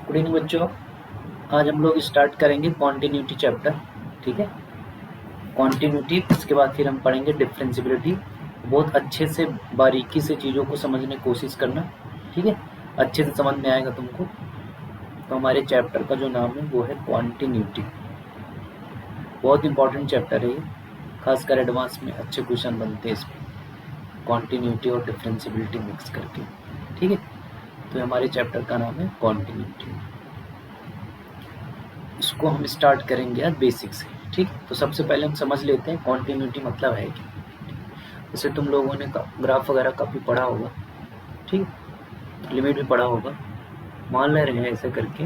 Good evening बच्चों। आज हम लोग स्टार्ट करेंगे कॉन्टिन्यूटी चैप्टर। ठीक है, कॉन्टिन्यूटी, इसके बाद फिर हम पढ़ेंगे डिफरेंशियबिलिटी। बहुत अच्छे से बारीकी से चीज़ों को समझने की कोशिश करना। ठीक है, अच्छे से समझ में आएगा तुमको। तो हमारे चैप्टर का जो नाम है वो है कॉन्टिन्यूटी। बहुत इंपॉर्टेंट चैप्टर है ये, खासकर एडवांस में अच्छे क्वेश्चन बनते हैं इसमें, कॉन्टिन्यूटी और डिफरेंशियबिलिटी मिक्स करके। ठीक है, तो हमारे चैप्टर का नाम है कॉन्टिन्यूटी। इसको हम स्टार्ट करेंगे आज बेसिक से। ठीक, तो सबसे पहले हम समझ लेते हैं कॉन्टिन्यूटी मतलब है क्या। जैसे तुम लोगों ने ग्राफ वगैरह काफ़ी पढ़ा होगा, ठीक, लिमिट भी पढ़ा होगा। मान ले रहे हैं ऐसे करके,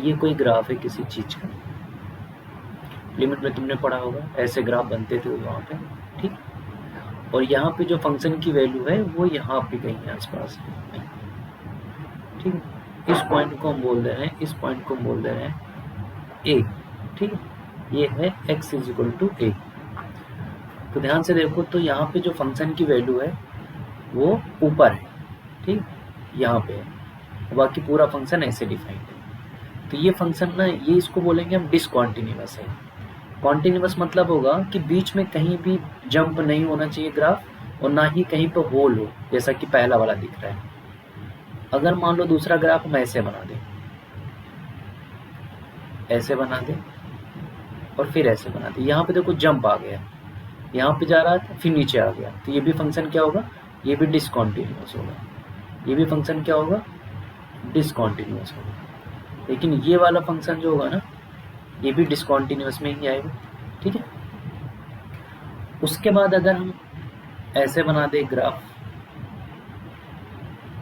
ये कोई ग्राफ है किसी चीज़ का, लिमिट में तुमने पढ़ा होगा ऐसे ग्राफ बनते थे वहाँ पे। ठीक, और यहाँ पे जो फंक्शन की वैल्यू है वो यहाँ पे कहीं आसपास है। ठीक है, इस पॉइंट को हम बोल दे रहे हैं, इस पॉइंट को हम बोल दे रहे हैं ए। ठीक है, ये है x इजिकल टू ए। तो ध्यान से देखो, तो यहाँ पे जो फंक्शन की वैल्यू है वो ऊपर है, ठीक, यहाँ पे है, बाकी पूरा फंक्शन ऐसे डिफाइंड है। तो ये फंक्शन ना, ये इसको बोलेंगे हम डिसकॉन्टिन्यूअस है। कॉन्टिन्यूअस मतलब होगा कि बीच में कहीं भी जंप नहीं होना चाहिए ग्राफ, और ना ही कहीं पर होल हो, जैसा कि पहला वाला दिख रहा है। अगर मान लो दूसरा ग्राफ हम ऐसे बना दें, ऐसे बना दें और फिर ऐसे बना दें, यहाँ पे देखो जंप आ गया, यहाँ पे जा रहा था फिर नीचे आ गया, तो ये भी फंक्शन क्या होगा, ये भी डिसकॉन्टिन्यूअस होगा। ये भी फंक्शन क्या होगा, डिसकॉन्टिन्यूअस होगा। लेकिन ये वाला फंक्शन जो होगा ना, ये भी डिसकॉन्टिन्यूअस में ही आएगा। ठीक है, उसके बाद अगर हम ऐसे बना दे ग्राफ,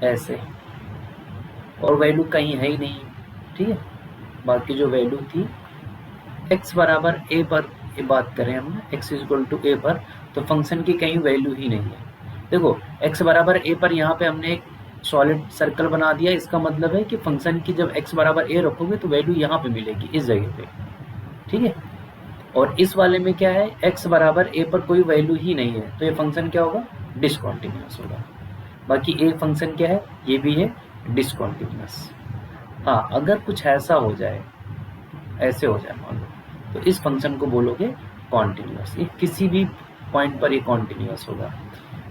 ऐसे, और वैल्यू कहीं है ही नहीं। ठीक है, बाकी जो वैल्यू थी x बराबर a पर, ये बात करें हम x इक्वल टू a पर, तो फंक्शन की कहीं वैल्यू ही नहीं है। देखो x बराबर a पर यहाँ पे हमने एक सॉलिड सर्कल बना दिया, इसका मतलब है कि फंक्शन की जब x बराबर a रखोगे तो वैल्यू यहाँ पे मिलेगी, इस जगह पे। ठीक है, और इस वाले में क्या है, x बराबर a पर कोई वैल्यू ही नहीं है, तो ये फंक्शन क्या होगा, डिसकॉन्टिन्यूअस होगा। बाकी a फंक्शन क्या है, ये भी है डिसकॉन्टिन्यूअस। हाँ, अगर कुछ ऐसा हो जाए, ऐसे हो जाए मान लो, तो इस फंक्शन को बोलोगे कॉन्टिन्यूअस। ये किसी भी पॉइंट पर ये कॉन्टिन्यूअस होगा,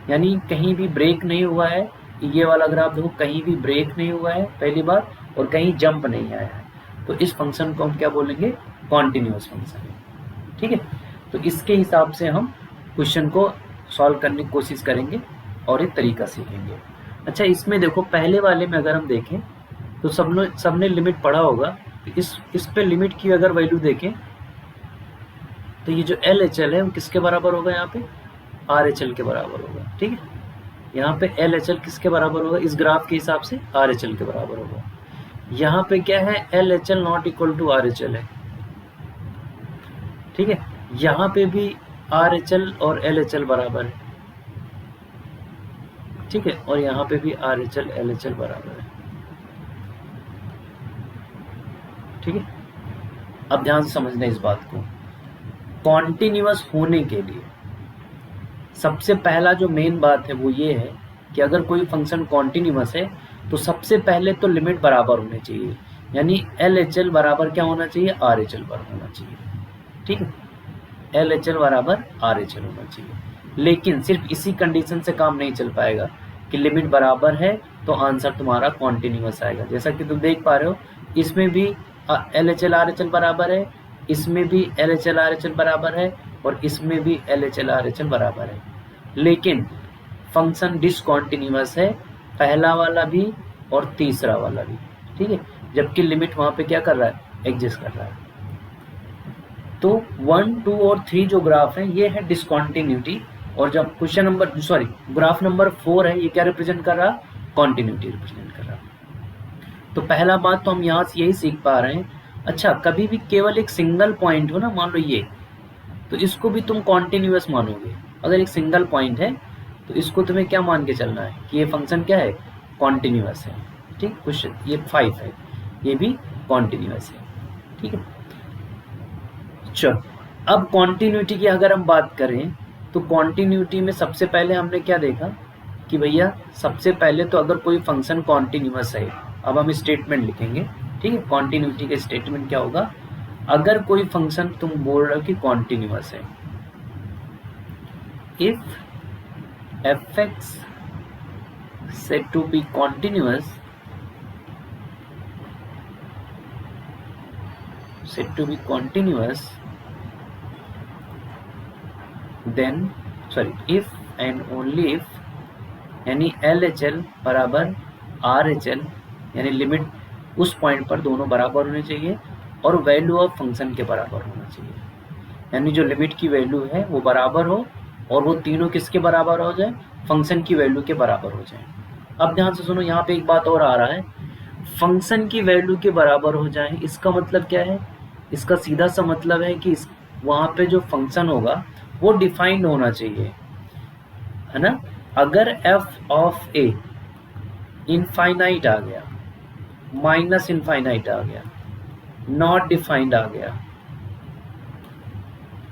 यानी कहीं भी ब्रेक नहीं हुआ है। ये वाला ग्राफ देखो, कहीं भी ब्रेक नहीं हुआ है पहली बार, और कहीं जंप नहीं आया है, तो इस फंक्शन को हम क्या बोलेंगे, कॉन्टिन्यूअस फंक्शन। ठीक है, तो इसके हिसाब से हम क्वेश्चन को सॉल्व करने की कोशिश करेंगे और एक तरीका सीखेंगे। अच्छा, इसमें देखो पहले वाले में अगर हम देखें तो सबने लिमिट पढ़ा होगा। इस पे लिमिट की अगर वैल्यू देखें तो ये जो एल एच एल है वो किसके बराबर होगा, यहाँ पे आर एच एल के बराबर होगा। ठीक है, यहाँ पे एल एच एल किसके बराबर होगा, इस ग्राफ के हिसाब से आर एच एल के बराबर होगा। यहाँ पे क्या है, L H L not equal to R H L है। ठीक है, यहाँ पे भी आर एच एल और एल एच एल बराबर है। ठीक है, और यहाँ पे भी R H L L H L बराबर है। ठीक है, अब ध्यान से समझना इस बात को। कॉन्टिन्यूअस होने के लिए सबसे पहला जो मेन बात है वो ये है कि अगर कोई फंक्शन कॉन्टिन्यूअस है तो सबसे पहले तो लिमिट बराबर होने चाहिए, यानी एल एच एल बराबर क्या होना चाहिए, आर एच एल बराबर होना चाहिए। ठीक है, एल एच एल बराबर आर एच एल होना चाहिए। लेकिन सिर्फ इसी कंडीशन से काम नहीं चल पाएगा कि लिमिट बराबर है तो आंसर तुम्हारा कॉन्टिन्यूअस आएगा। जैसा कि तुम देख पा रहे हो, इसमें भी L H L R H L बराबर है, इसमें भी L H L R H L बराबर है, और इसमें भी L H L R H L बराबर है। लेकिन फंक्शन डिसकॉन्टिन्यूअस है, पहला वाला भी और तीसरा वाला भी। ठीक है, जबकि लिमिट वहाँ पे क्या कर रहा है, एग्जिस्ट कर रहा है। तो 1, 2 और 3 जो ग्राफ है ये है डिसकॉन्टिन्यूटी, और जब क्वेश्चन नंबर ग्राफ नंबर 4 है, ये क्या रिप्रेजेंट कर रहा, कॉन्टिन्यूटी रिप्रेजेंट कर रहा। तो पहला बात तो हम यहाँ से यही सीख पा रहे हैं। अच्छा, कभी भी केवल एक सिंगल पॉइंट हो ना, मान लो ये, तो इसको भी तुम कॉन्टिन्यूअस मानोगे। अगर एक सिंगल पॉइंट है तो इसको तुम्हें क्या मान के चलना है कि ये फंक्शन क्या है, कॉन्टिन्यूअस है। ठीक, क्वेश्चन ये 5 है, ये भी कॉन्टिन्यूअस है। ठीक है, चलो अब कॉन्टिन्यूटी की अगर हम बात करें तो कॉन्टिन्यूटी में सबसे पहले हमने क्या देखा, कि भैया सबसे पहले तो अगर कोई फंक्शन कॉन्टिन्यूअस है, अब हम स्टेटमेंट लिखेंगे, ठीक है। कॉन्टिन्यूटी का स्टेटमेंट क्या होगा, अगर कोई फंक्शन तुम बोल रहे हो कि कॉन्टिन्यूअस है, if f x said to be continuous, said to be continuous, then if and only if यानी LHL बराबर RHL, यानी लिमिट उस पॉइंट पर दोनों बराबर होने चाहिए और वैल्यू ऑफ फंक्शन के बराबर होना चाहिए, यानी जो लिमिट की वैल्यू है वो बराबर हो और वो तीनों किसके बराबर हो जाए, फंक्शन की वैल्यू के बराबर हो जाए। अब ध्यान से सुनो, यहाँ पे एक बात और आ रहा है, फंक्शन की वैल्यू के बराबर हो जाए, इसका मतलब क्या है, इसका सीधा सा मतलब है कि वहाँ पे जो फंक्शन होगा वो डिफाइंड होना चाहिए, है ना। अगर एफ ऑफ ए इनफाइनाइट आ गया, माइनस इनफाइनाइट आ गया, नॉट डिफाइंड आ गया,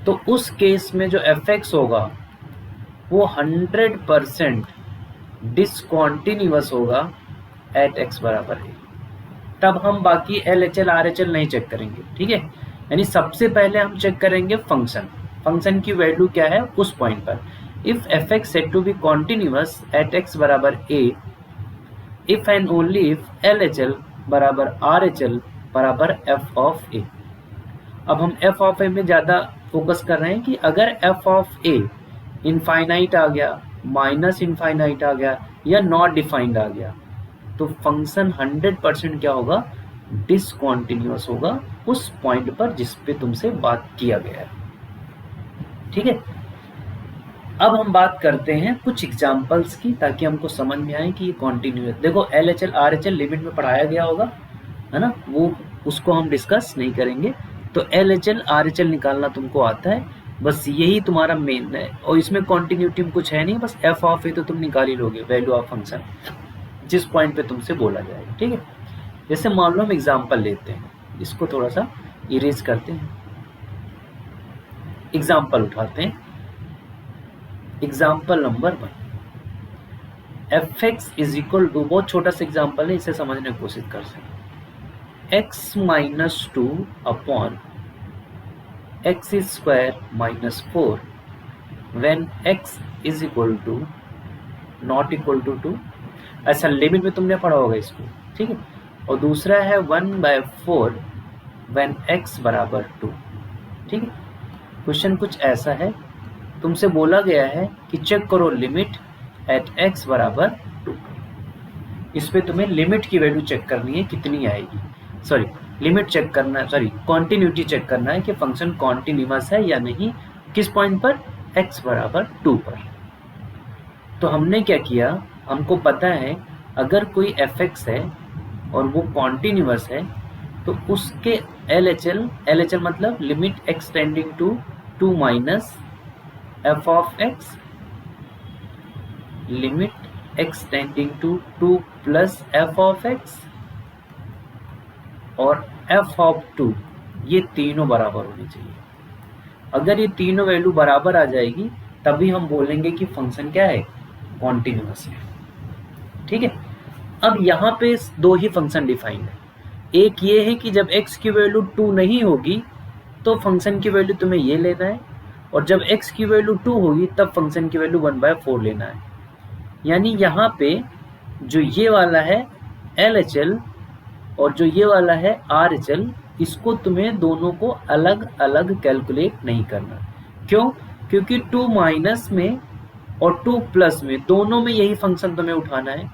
तो उस केस में जो एफ एक्स होगा वो 100% डिसकॉन्टिन्यूअस होगा एट एक्स बराबर ए। तब हम बाकी LHL RHL नहीं चेक करेंगे, ठीक है। यानी सबसे पहले हम चेक करेंगे फंक्शन की वैल्यू क्या है उस पॉइंट पर। If f x said to be continuous at x बराबर a, if and only if LHL बराबर RHL बराबर एफ ऑफ ए। अब हम एफ ऑफ ए में ज़्यादा फोकस कर रहे हैं कि अगर एफ ऑफ ए इनफाइनाइट आ गया, माइनस इनफाइनाइट आ गया या नॉट डिफाइंड आ गया, तो फंक्शन 100% क्या होगा, डिसकॉन्टिन्यूअस होगा उस पॉइंट पर जिस पे तुमसे बात किया गया है, ठीक है। अब हम बात करते हैं कुछ एग्जांपल्स की, ताकि हमको समझ में आए कि ये कॉन्टिन्यूअस। देखो LHL RHL लिमिट में पढ़ाया गया होगा, है ना, वो उसको हम डिस्कस नहीं करेंगे। तो LHL RHL निकालना तुमको आता है, बस यही तुम्हारा मेन है, और इसमें कॉन्टिन्यूटी में कुछ है नहीं, बस एफ ऑफ ए तो तुम निकाल ही लोगे, वैल्यू ऑफ फंक्शन जिस पॉइंट पे तुमसे बोला जाएगा, ठीक है। जैसे मान लो हम एग्जाम्पल लेते हैं, इसको थोड़ा सा इरेज करते हैं, एग्जाम्पल उठाते हैं। Example number 1, f x is equal to, बहुत छोटा सा एग्जाम्पल है, इसे समझने की कोशिश कर सकते, x minus 2 upon x square minus 4 when x is equal to not equal to 2। ऐसा लिमिट में तुमने पढ़ा होगा इसको, ठीक है। और दूसरा है 1/4 व्हेन x बराबर 2, ठीक है। क्वेश्चन कुछ ऐसा है, तुमसे बोला गया है कि चेक करो लिमिट एट x बराबर 2। इस पे तुम्हें लिमिट की वैल्यू चेक करनी है कितनी आएगी, सॉरी लिमिट चेक करना है, सॉरी कॉन्टिन्यूटी चेक करना है कि फंक्शन कॉन्टिन्यूअस है या नहीं, किस पॉइंट पर, x बराबर 2 पर। तो हमने क्या किया, हमको पता है अगर कोई एफ एक्स है और वो कॉन्टिन्यूअस है तो उसके LHL मतलब limit x tending to 2 minus f of x, limit x tending to 2 plus f of x और एफ ऑफ 2, ये तीनों बराबर होनी चाहिए। अगर ये तीनों वैल्यू बराबर आ जाएगी तभी हम बोलेंगे कि फंक्शन क्या है, कॉन्टिन्यूअस है, ठीक है। अब यहाँ पे दो ही फंक्शन डिफाइंड है, एक ये है कि जब x की वैल्यू 2 नहीं होगी तो फंक्शन की वैल्यू तुम्हें ये लेना है, और जब x की वैल्यू 2 होगी तब फंक्शन की वैल्यू 1/4 लेना है। यानी यहाँ पे जो ये वाला है LHL और जो ये वाला है RHL, इसको तुम्हें दोनों को अलग अलग कैलकुलेट नहीं करना। क्यों? क्योंकि 2 माइनस में और 2 प्लस में दोनों में यही फंक्शन तुम्हें उठाना है,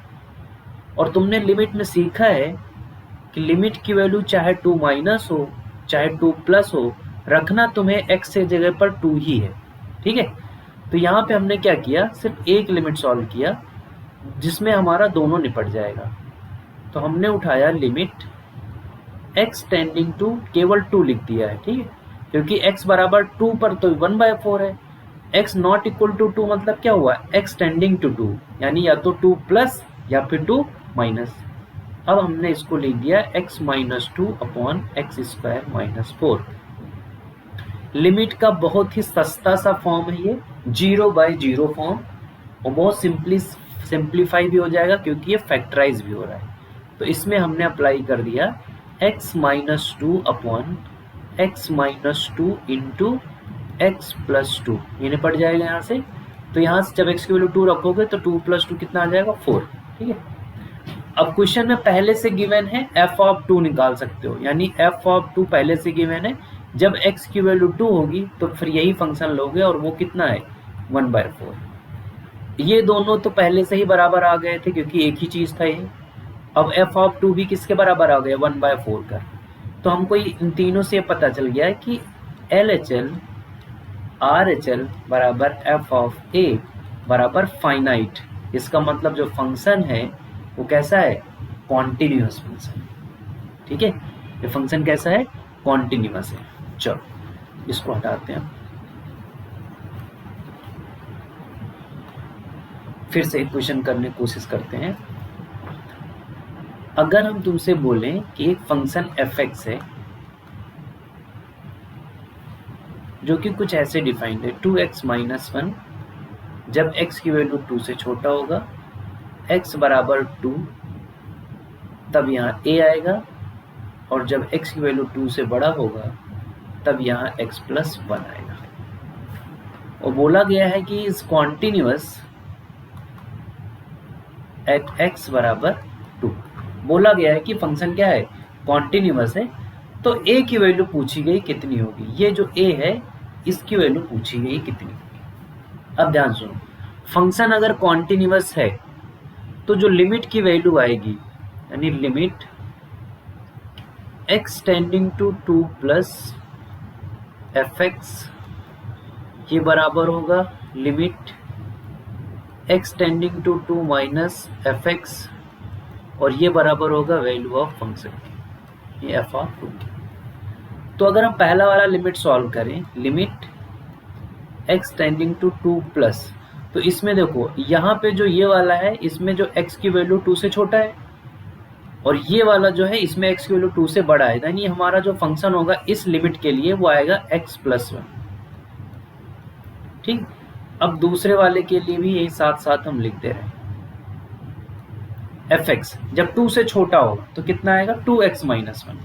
और तुमने लिमिट में सीखा है कि लिमिट की वैल्यू चाहे 2 माइनस हो चाहे 2 प्लस हो, रखना तुम्हें x से जगह पर 2 ही है, ठीक है। तो यहाँ पे हमने क्या किया, सिर्फ एक लिमिट सॉल्व किया जिसमें हमारा दोनों निपट जाएगा। तो हमने उठाया लिमिट x टेंडिंग टू, केवल 2 लिख दिया है, ठीक है, क्योंकि x बराबर 2 पर तो 1/4 है। x नॉट इक्वल टू 2 मतलब क्या हुआ, x टेंडिंग टू 2, यानी या तो 2 प्लस या फिर 2 माइनस। अब हमने इसको लिख दिया x minus 2 upon x square minus 4। Limit का बहुत ही सस्ता सा फॉर्म है ये, 0/0 फॉर्म, और बहुत सिंप्लीफाई भी हो जाएगा क्योंकि ये फैक्टराइज भी हो रहा है। तो इसमें हमने अप्लाई कर दिया x minus two upon x minus two into x plus two, ये निपट जाएगा यहाँ से। तो यहाँ से जब x की वैल्यू 2 रखोगे तो 2 प्लस 2 कितना आ जाएगा 4, ठीक है। अब क्वेश्चन में पहले से गिवन है f ऑफ 2 निकाल सकते हो, यानी f ऑफ 2 पहले से गिवन है। जब x की वैल्यू 2 होगी तो फिर यही फंक्शन लोगे और वो कितना है 1/4। ये दोनों तो पहले से ही बराबर आ गए थे क्योंकि एक ही चीज था ये। अब f ऑफ 2 भी किसके बराबर आ गया 1/4 का। तो हमको इन तीनों से पता चल गया है कि LHL RHL बराबर f ऑफ a बराबर फाइनाइट। इसका मतलब जो फंक्शन है वो कैसा है, कॉन्टिन्यूअस फंक्शन, ठीक है। ये फंक्शन कैसा है, कॉन्टिन्यूअस है। चलो इसको हटाते हैं, फिर से इक्वेशन करने की कोशिश करते हैं। अगर हम तुमसे बोलें कि एक फंक्शन fx है जो कि कुछ ऐसे डिफाइंड है 2x माइनस 1, जब x की वैल्यू 2 से छोटा होगा, x बराबर 2, तब यहाँ a आएगा, और जब x की वैल्यू 2 से बड़ा होगा तब यहाँ x प्लस 1 आएगा। और बोला गया है कि इज कॉन्टिन्यूअस एट x बराबर 2। बोला गया है कि फंक्शन क्या है, कॉन्टिन्यूअस है। तो a की वैल्यू पूछी गई कितनी होगी, ये जो a है इसकी वैल्यू पूछी गई कितनी होगी। अब ध्यान सुनो, फंक्शन अगर कॉन्टिन्यूअस है तो जो लिमिट की वैल्यू आएगी, यानी limit x tending to 2 plus fx, ये बराबर होगा limit x tending to 2 minus fx, और ये बराबर होगा वैल्यू ऑफ फंक्शन की, ये f ऑफ 2। तो अगर हम पहला वाला लिमिट सॉल्व करें, limit x tending to 2 plus, तो इसमें देखो यहाँ पे जो ये वाला है इसमें जो x की वैल्यू 2 से छोटा है, और ये वाला जो है इसमें x की वैल्यू 2 से बड़ा है, यानी हमारा जो फंक्शन होगा इस लिमिट के लिए वो आएगा x प्लस 1, ठीक। अब दूसरे वाले के लिए भी यही साथ साथ हम लिख दे रहे हैं, fx जब 2 से छोटा होगा तो कितना आएगा 2x माइनस 1,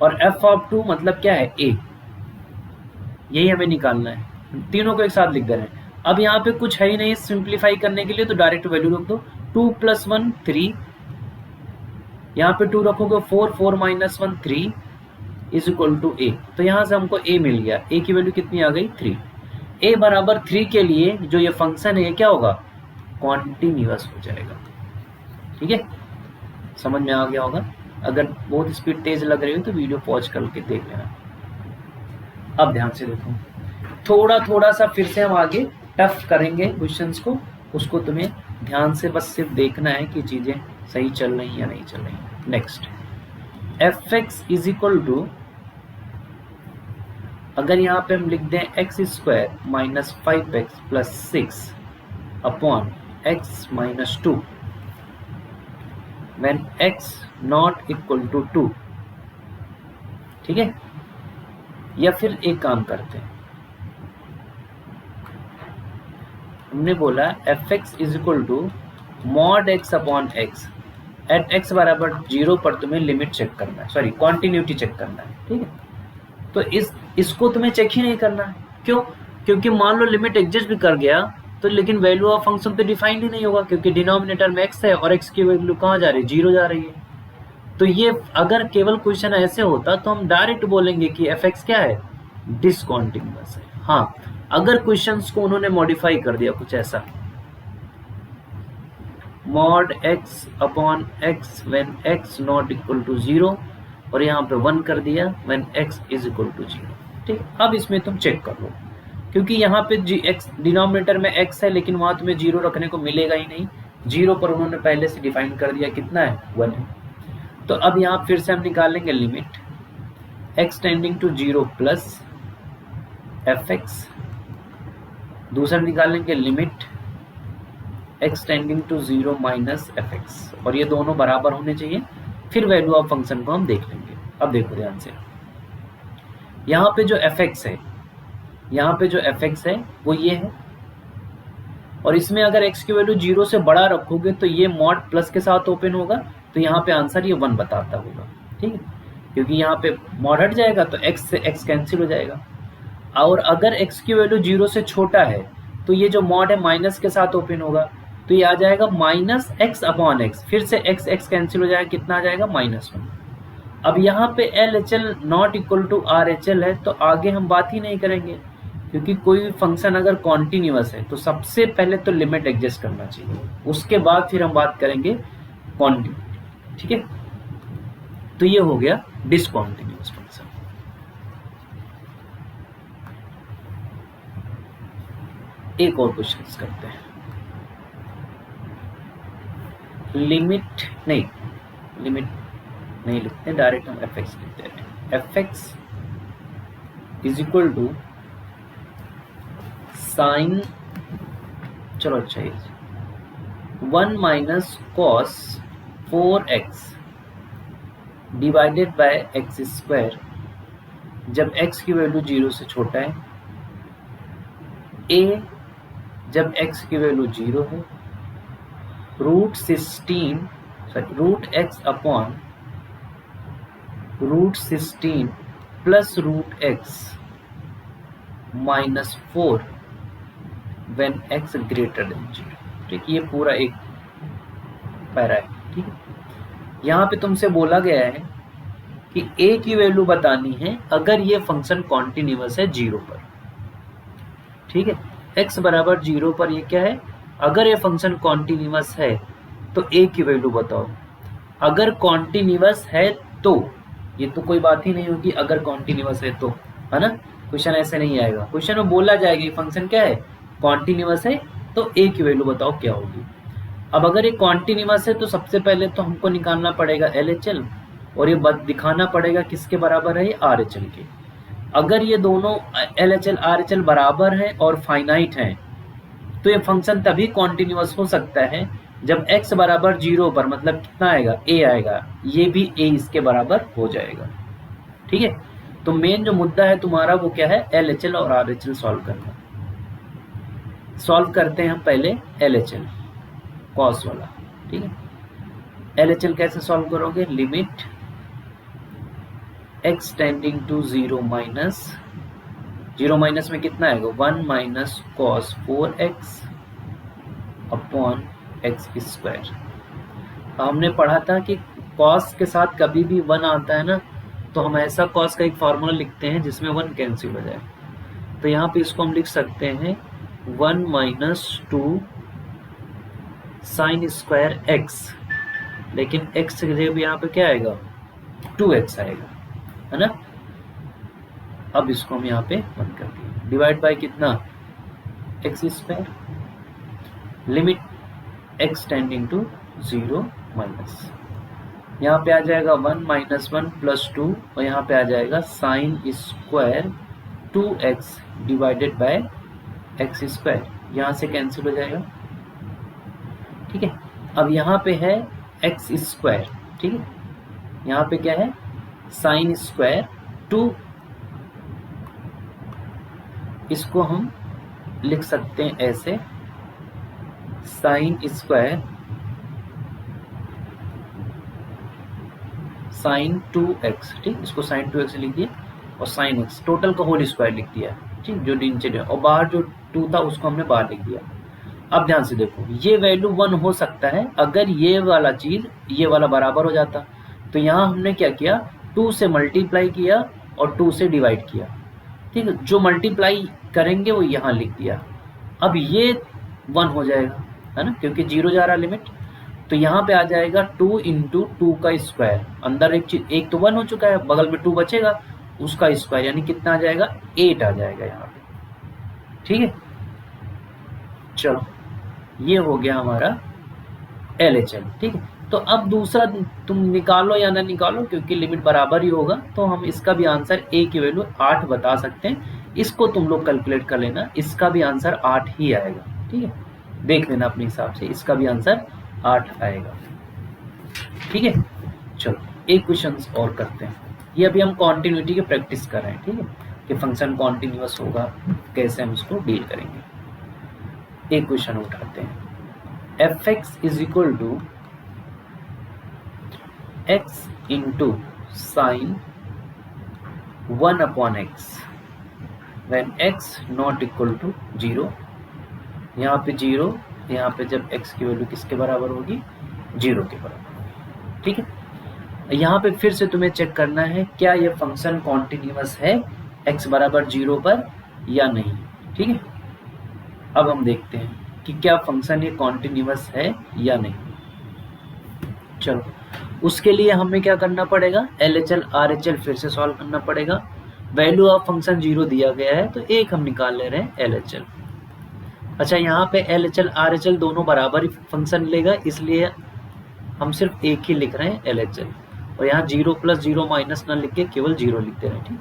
और f ऑफ 2 मतलब क्या है a, यही हमें निकालना है। तीनों को एक साथ लिख दे रहे हैं। अब यहाँ पे कुछ है ही नहीं सिंप्लीफाई करने के लिए, तो डायरेक्ट वैल्यू रख दो, 2 प्लस 1 3, यहाँ पे 2 रखोगे 4, 4 minus 1 3 is equal to a। तो यहाँ से हमको a मिल गया, a की वैल्यू कितनी आ गई 3। a बराबर 3 के लिए जो ये फंक्शन है ये क्या होगा, कॉन्टिन्यूअस हो जाएगा, ठीक है। समझ में आ गया होगा। अगर बहुत स्पीड तेज लग रही हो तो वीडियो पॉज करके देख लेना। अब ध्यान से देखो, थोड़ा सा फिर से हम आगे टफ करेंगे क्वेश्चंस को, उसको तुम्हें ध्यान से बस सिर्फ देखना है कि चीजें सही चल रही या नहीं चल रही। Next, fx is equal to, अगर यहाँ पे हम लिख दें x square minus 5x plus 6 upon x minus 2 when x not equal to 2, ठीक है। या फिर एक काम करते हैं, हमने बोला fx is equal to mod x upon x, at x बराबर 0 पर तुम्हें लिमिट चेक करना है, सॉरी कॉन्टिन्यूटी चेक करना है, ठीक है। तो इसको तुम्हें चेक ही नहीं करना है, क्यों, क्योंकि मान लो लिमिट एग्जिस्ट भी कर गया तो लेकिन वैल्यू ऑफ फंक्शन तो डिफाइंड ही नहीं होगा, क्योंकि डिनोमिनेटर में x है और x की वैल्यू कहाँ जा रही है, 0 जा रही है। तो ये अगर केवल क्वेश्चन ऐसे होता तो हम डायरेक्ट बोलेंगे कि fx क्या है, डिसकॉन्टिन्यूअस है। हाँ, अगर क्वेश्चंस को उन्होंने मॉडिफाई कर दिया कुछ ऐसा, mod x upon x when x not equal to 0, और यहाँ पे 1 कर दिया when x is equal to 0, ठीक। अब इसमें तुम चेक कर लो, क्योंकि यहाँ पे x डिनोमिनेटर में x है लेकिन वहां तुम्हें 0 रखने को मिलेगा ही नहीं, 0 पर उन्होंने पहले से डिफाइन कर दिया कितना है 1 है। तो अब यहाँ फिर से हम निकालेंगे limit x tending to 0 plus fx, दूसरा निकालेंगे limit x tending to 0 minus fx, और ये दोनों बराबर होने चाहिए, फिर वैल्यू ऑफ फंक्शन को हम देख लेंगे। अब देखो ध्यान से, यहाँ पे जो fx है, यहाँ पे जो fx है वो ये है, और इसमें अगर x की वैल्यू 0 से बड़ा रखोगे तो ये मॉड प्लस के साथ ओपन होगा, तो यहाँ पे आंसर ये 1 बताता होगा, ठीक है, क्योंकि यहाँ पे मॉड हट जाएगा तो x से x कैंसिल हो जाएगा। और अगर x की वैल्यू 0 से छोटा है तो ये जो मॉड है माइनस के साथ ओपन होगा, तो ये आ जाएगा माइनस एक्स अपॉन एक्स, फिर से x x कैंसिल हो जाएगा, कितना आ जाएगा -1। अब यहाँ पे LHL not equal to RHL है, तो आगे हम बात ही नहीं करेंगे, क्योंकि कोई भी फंक्शन अगर कॉन्टिन्यूअस है तो सबसे पहले तो लिमिट एडजस्ट करना चाहिए, उसके बाद फिर हम बात करेंगे कॉन्टिन्यूटी, ठीक है। तो ये हो गया डिसकॉन्टिन्यूअस फंक्शन। एक और क्वेश्चन करते हैं। लिमिट नहीं लिखते, डायरेक्ट हम fx लिखते हैं। fx is equal to sine, चलो अच्छा 1 minus cos 4x divided by x squared, जब x की वैल्यू 0 से छोटा है, a जब x की वैल्यू 0 है, root x upon √16 plus √x -4 when x greater than 0, ठीक, ये पूरा एक पैरा है, ठीक है। यहाँ पे तुमसे बोला गया है कि a की वैल्यू बतानी है अगर ये फंक्शन कॉन्टिन्यूअस है 0 पर, ठीक है, x बराबर 0 पर ये क्या है, अगर ये फंक्शन कॉन्टिन्यूअस है तो a की वैल्यू बताओ। अगर कॉन्टिन्यूअस है तो, ये तो कोई बात ही नहीं होगी अगर कॉन्टिन्यूअस है तो, है ना, क्वेश्चन ऐसे नहीं आएगा, क्वेश्चन में बोला जाएगा ये फंक्शन क्या है, कॉन्टिन्यूअस है, तो a की वैल्यू बताओ क्या होगी। अब अगर ये कॉन्टिन्यूअस है तो सबसे पहले तो हमको निकालना पड़ेगा LHL, और ये दिखाना पड़ेगा किसके बराबर है, ये RHL के। अगर ये दोनों LHL RHL बराबर हैं और फाइनाइट हैं तो ये फंक्शन तभी कॉन्टिन्यूअस हो सकता है जब x बराबर 0 पर, मतलब कितना आएगा, a आएगा, ये भी a इसके बराबर हो जाएगा, ठीक है। तो मेन जो मुद्दा है तुम्हारा वो क्या है, LHL और RHL सॉल्व करना। सॉल्व करते हैं हम पहले LHL कॉस वाला, ठीक है। LHL कैसे सॉल्व करोगे, limit x tending to 0 minus में कितना आएगा, 1 minus cos 4x upon x squared. हमने पढ़ा था कि कॉस के साथ कभी भी 1 आता है ना, तो हम ऐसा कॉस का एक फॉर्मूला लिखते हैं जिसमें 1 कैंसिल हो जाए, तो यहाँ पे इसको हम लिख सकते हैं 1 माइनस 2 साइन स्क्वायर x, लेकिन x की जगह यहाँ पे क्या आएगा, 2x आएगा, है ना। अब इसको हम यहाँ पे बंद कर दिए, डिवाइड बाय कितना, x squared, limit x tending to 0 minus, यहाँ पे आ जाएगा 1 माइनस 1 प्लस 2, और यहाँ पे आ जाएगा sine square 2x divided by x square, यहाँ से कैंसिल हो जाएगा, ठीक है। अब यहाँ पे है एक्स स्क्वायर, ठीक है, यहाँ पे क्या है, साइन स्क्वायर 2, इसको हम लिख सकते हैं ऐसे, साइन स्क्वायर साइन 2x, ठीक, इसको साइन 2x लिख दिया, और साइन x टोटल का होल स्क्वायर लिख दिया, ठीक, जो नीचे, और बाहर जो 2 था उसको हमने बाहर लिख दिया। अब ध्यान से देखो, ये वैल्यू 1 हो सकता है अगर ये वाला चीज ये वाला बराबर हो जाता, तो यहाँ हमने क्या किया, 2 से मल्टीप्लाई किया और 2 से डिवाइड किया, ठीक है, जो मल्टीप्लाई करेंगे वो यहाँ लिख दिया। अब ये 1 हो जाएगा, है ना, क्योंकि 0 जा रहा लिमिट, तो यहाँ पे आ जाएगा 2 इंटू 2 का स्क्वायर, अंदर एक चीज, एक तो 1 हो चुका है, बगल में 2 बचेगा, उसका स्क्वायर, यानी कितना आ जाएगा, 8 आ जाएगा यहाँ पे, ठीक है। चलो ये हो गया हमारा LHL, ठीक है। तो अब दूसरा तुम निकालो या ना निकालो, क्योंकि लिमिट बराबर ही होगा, तो हम इसका भी आंसर a की वैल्यू 8 बता सकते हैं, इसको तुम लोग कैलकुलेट कर लेना, इसका भी आंसर 8 ही आएगा, ठीक है, देख लेना अपने हिसाब से, इसका भी आंसर 8 आएगा, ठीक है। चलो एक क्वेश्चन और करते हैं, ये अभी हम कॉन्टिन्यूटी की प्रैक्टिस कर रहे हैं, ठीक है, कि फंक्शन कॉन्टिन्यूअस होगा कैसे हम इसको डील करेंगे। एक क्वेश्चन उठाते हैं, f x is equal to x into sine 1 upon x when x not equal to 0, यहाँ पे 0, यहाँ पे जब x की वैल्यू किसके बराबर होगी, 0 के बराबर। ठीक है, यहाँ पे फिर से तुम्हें चेक करना है क्या ये फंक्शन कॉन्टिन्यूअस है x बराबर 0 पर या नहीं। ठीक है, अब हम देखते हैं कि क्या फंक्शन ये कॉन्टिन्यूअस है या नहीं। चलो, उसके लिए हमें क्या करना पड़ेगा, LHL RHL फिर से सॉल्व करना पड़ेगा। वैल्यू ऑफ फंक्शन 0 दिया गया है तो एक हम निकाल ले रहे हैं LHL। अच्छा, यहाँ पे LHL RHL दोनों बराबर ही फंक्शन लेगा, इसलिए हम सिर्फ एक ही लिख रहे हैं LHL, और यहाँ 0 प्लस 0 माइनस ना लिख के केवल 0 लिखते रहे। ठीक,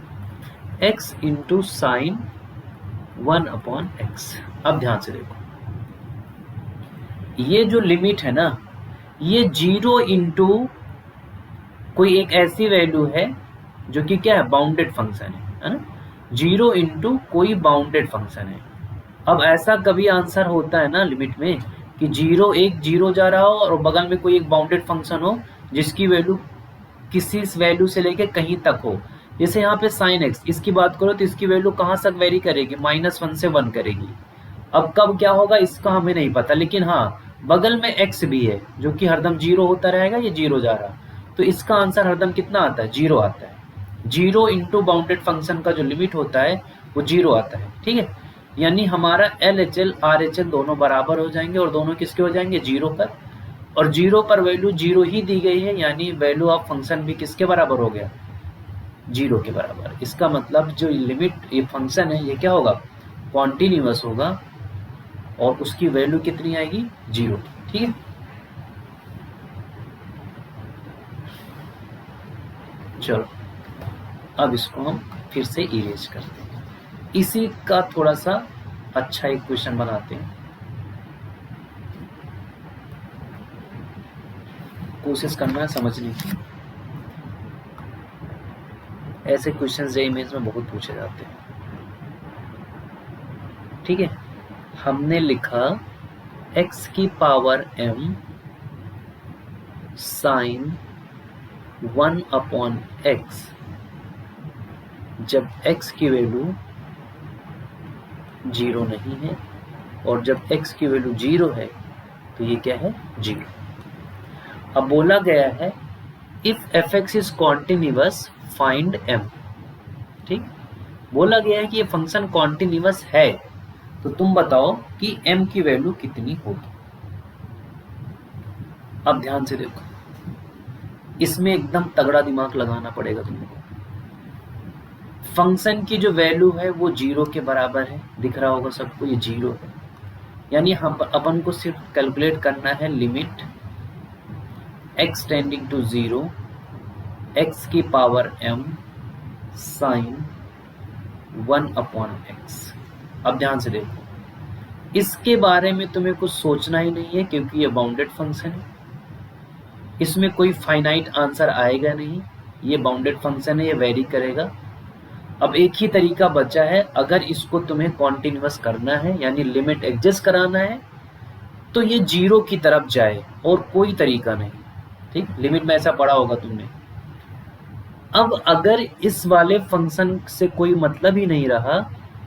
x into sine 1 upon x. अब ध्यान से देखो, ये जो लिमिट है ना, ये 0 इंटू कोई एक ऐसी वैल्यू है जो कि क्या है, बाउंडेड फंक्शन है ना। 0 इंटू कोई बाउंडेड फंक्शन है। अब ऐसा कभी आंसर होता है ना लिमिट में कि 0 एक 0 जा रहा हो और बगल में कोई एक बाउंडेड फंक्शन हो जिसकी वैल्यू किसी वैल्यू से लेके कहीं तक हो। जैसे यहाँ पे साइन एक्स, इसकी बात करो तो इसकी वैल्यू कहाँ तक वेरी करेगी, -1 से 1 करेगी। अब कब क्या होगा इसका हमें नहीं पता, लेकिन हाँ बगल में एक्स भी है जो कि हरदम 0 होता रहेगा, ये 0 जा रहा, तो इसका आंसर हरदम कितना आता है, 0 आता है। 0 इंटू बाउंडेड फंक्शन का जो लिमिट होता है वो 0 आता है। ठीक है, यानी हमारा LHL RHL दोनों बराबर हो जाएंगे और दोनों किसके हो जाएंगे, 0 पर, और 0 पर वैल्यू 0 ही दी गई है, यानी वैल्यू ऑफ फंक्शन भी किसके बराबर हो गया, 0 के बराबर। इसका मतलब जो लिमिट ये फंक्शन है ये क्या होगा, कॉन्टिन्यूअस होगा, और उसकी वैल्यू कितनी आएगी, 0। ठीक है, चलो अब इसको हम फिर से इरेज करते हैं, इसी का थोड़ा सा अच्छा एक क्वेश्चन बनाते हैं। कोशिश करना है समझने की, ऐसे क्वेश्चन जेईई मेंस में बहुत पूछे जाते हैं। ठीक है, हमने लिखा x की power m sine 1 upon x, जब x की वैल्यू 0 नहीं है, और जब x की वैल्यू 0 है तो ये क्या है, 0। अब बोला गया है if fx is continuous find m। ठीक, बोला गया है कि ये फंक्शन कॉन्टिन्यूअस है, तो तुम बताओ कि m की वैल्यू कितनी होगी। अब ध्यान से देखो, इसमें एकदम तगड़ा दिमाग लगाना पड़ेगा तुमको। फंक्शन की जो वैल्यू है वो 0 के बराबर है, दिख रहा होगा सबको, ये 0 है, यानी हम अपन को सिर्फ कैलकुलेट करना है limit x tending to 0 x की power m sine 1 upon x। अब ध्यान से देखो, इसके बारे में तुम्हें कुछ सोचना ही नहीं है क्योंकि ये बाउंडेड फंक्शन है, इसमें कोई फाइनाइट आंसर आएगा नहीं, ये बाउंडेड फंक्शन है, ये वेरी करेगा। अब एक ही तरीका बचा है, अगर इसको तुम्हें कॉन्टिन्यूअस करना है यानी लिमिट एडजस्ट कराना है तो ये 0 की तरफ जाए और कोई तरीका नहीं। ठीक, लिमिट में ऐसा पढ़ा होगा तुमने। अब अगर इस वाले फंक्शन से कोई मतलब ही नहीं रहा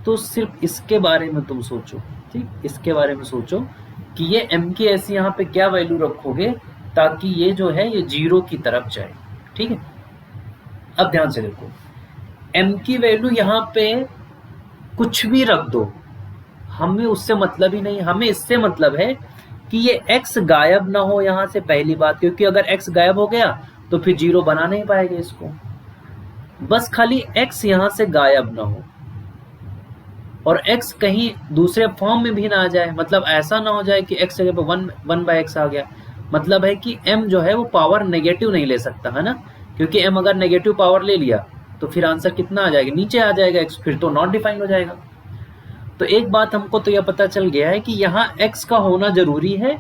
तो सिर्फ इसके बारे में तुम सोचो। ठीक, इसके बारे में सोचो कि ये m की ऐसी यहाँ पे क्या वैल्यू रखोगे ताकि ये जो है ये 0 की तरफ जाए। ठीक है, अब ध्यान से देखो, m की वैल्यू यहाँ पे कुछ भी रख दो, हमें उससे मतलब ही नहीं, हमें इससे मतलब है कि ये x गायब ना हो यहाँ से, पहली बात, क्योंकि अगर x गायब हो गया तो फिर 0 बना नहीं पाएगा इसको। बस खाली x यहाँ से गायब ना हो और x कहीं दूसरे फॉर्म में भी ना आ जाए, मतलब ऐसा ना हो जाए कि x जगह पे 1/x आ गया, मतलब है कि m जो है वो पावर नेगेटिव नहीं ले सकता है ना, क्योंकि m अगर नेगेटिव पावर ले लिया तो फिर आंसर कितना आ जाएगा, नीचे आ जाएगा x, फिर तो नॉट डिफाइंड हो जाएगा। तो एक बात हमको तो यह पता चल गया है कि यहाँ x का होना जरूरी है,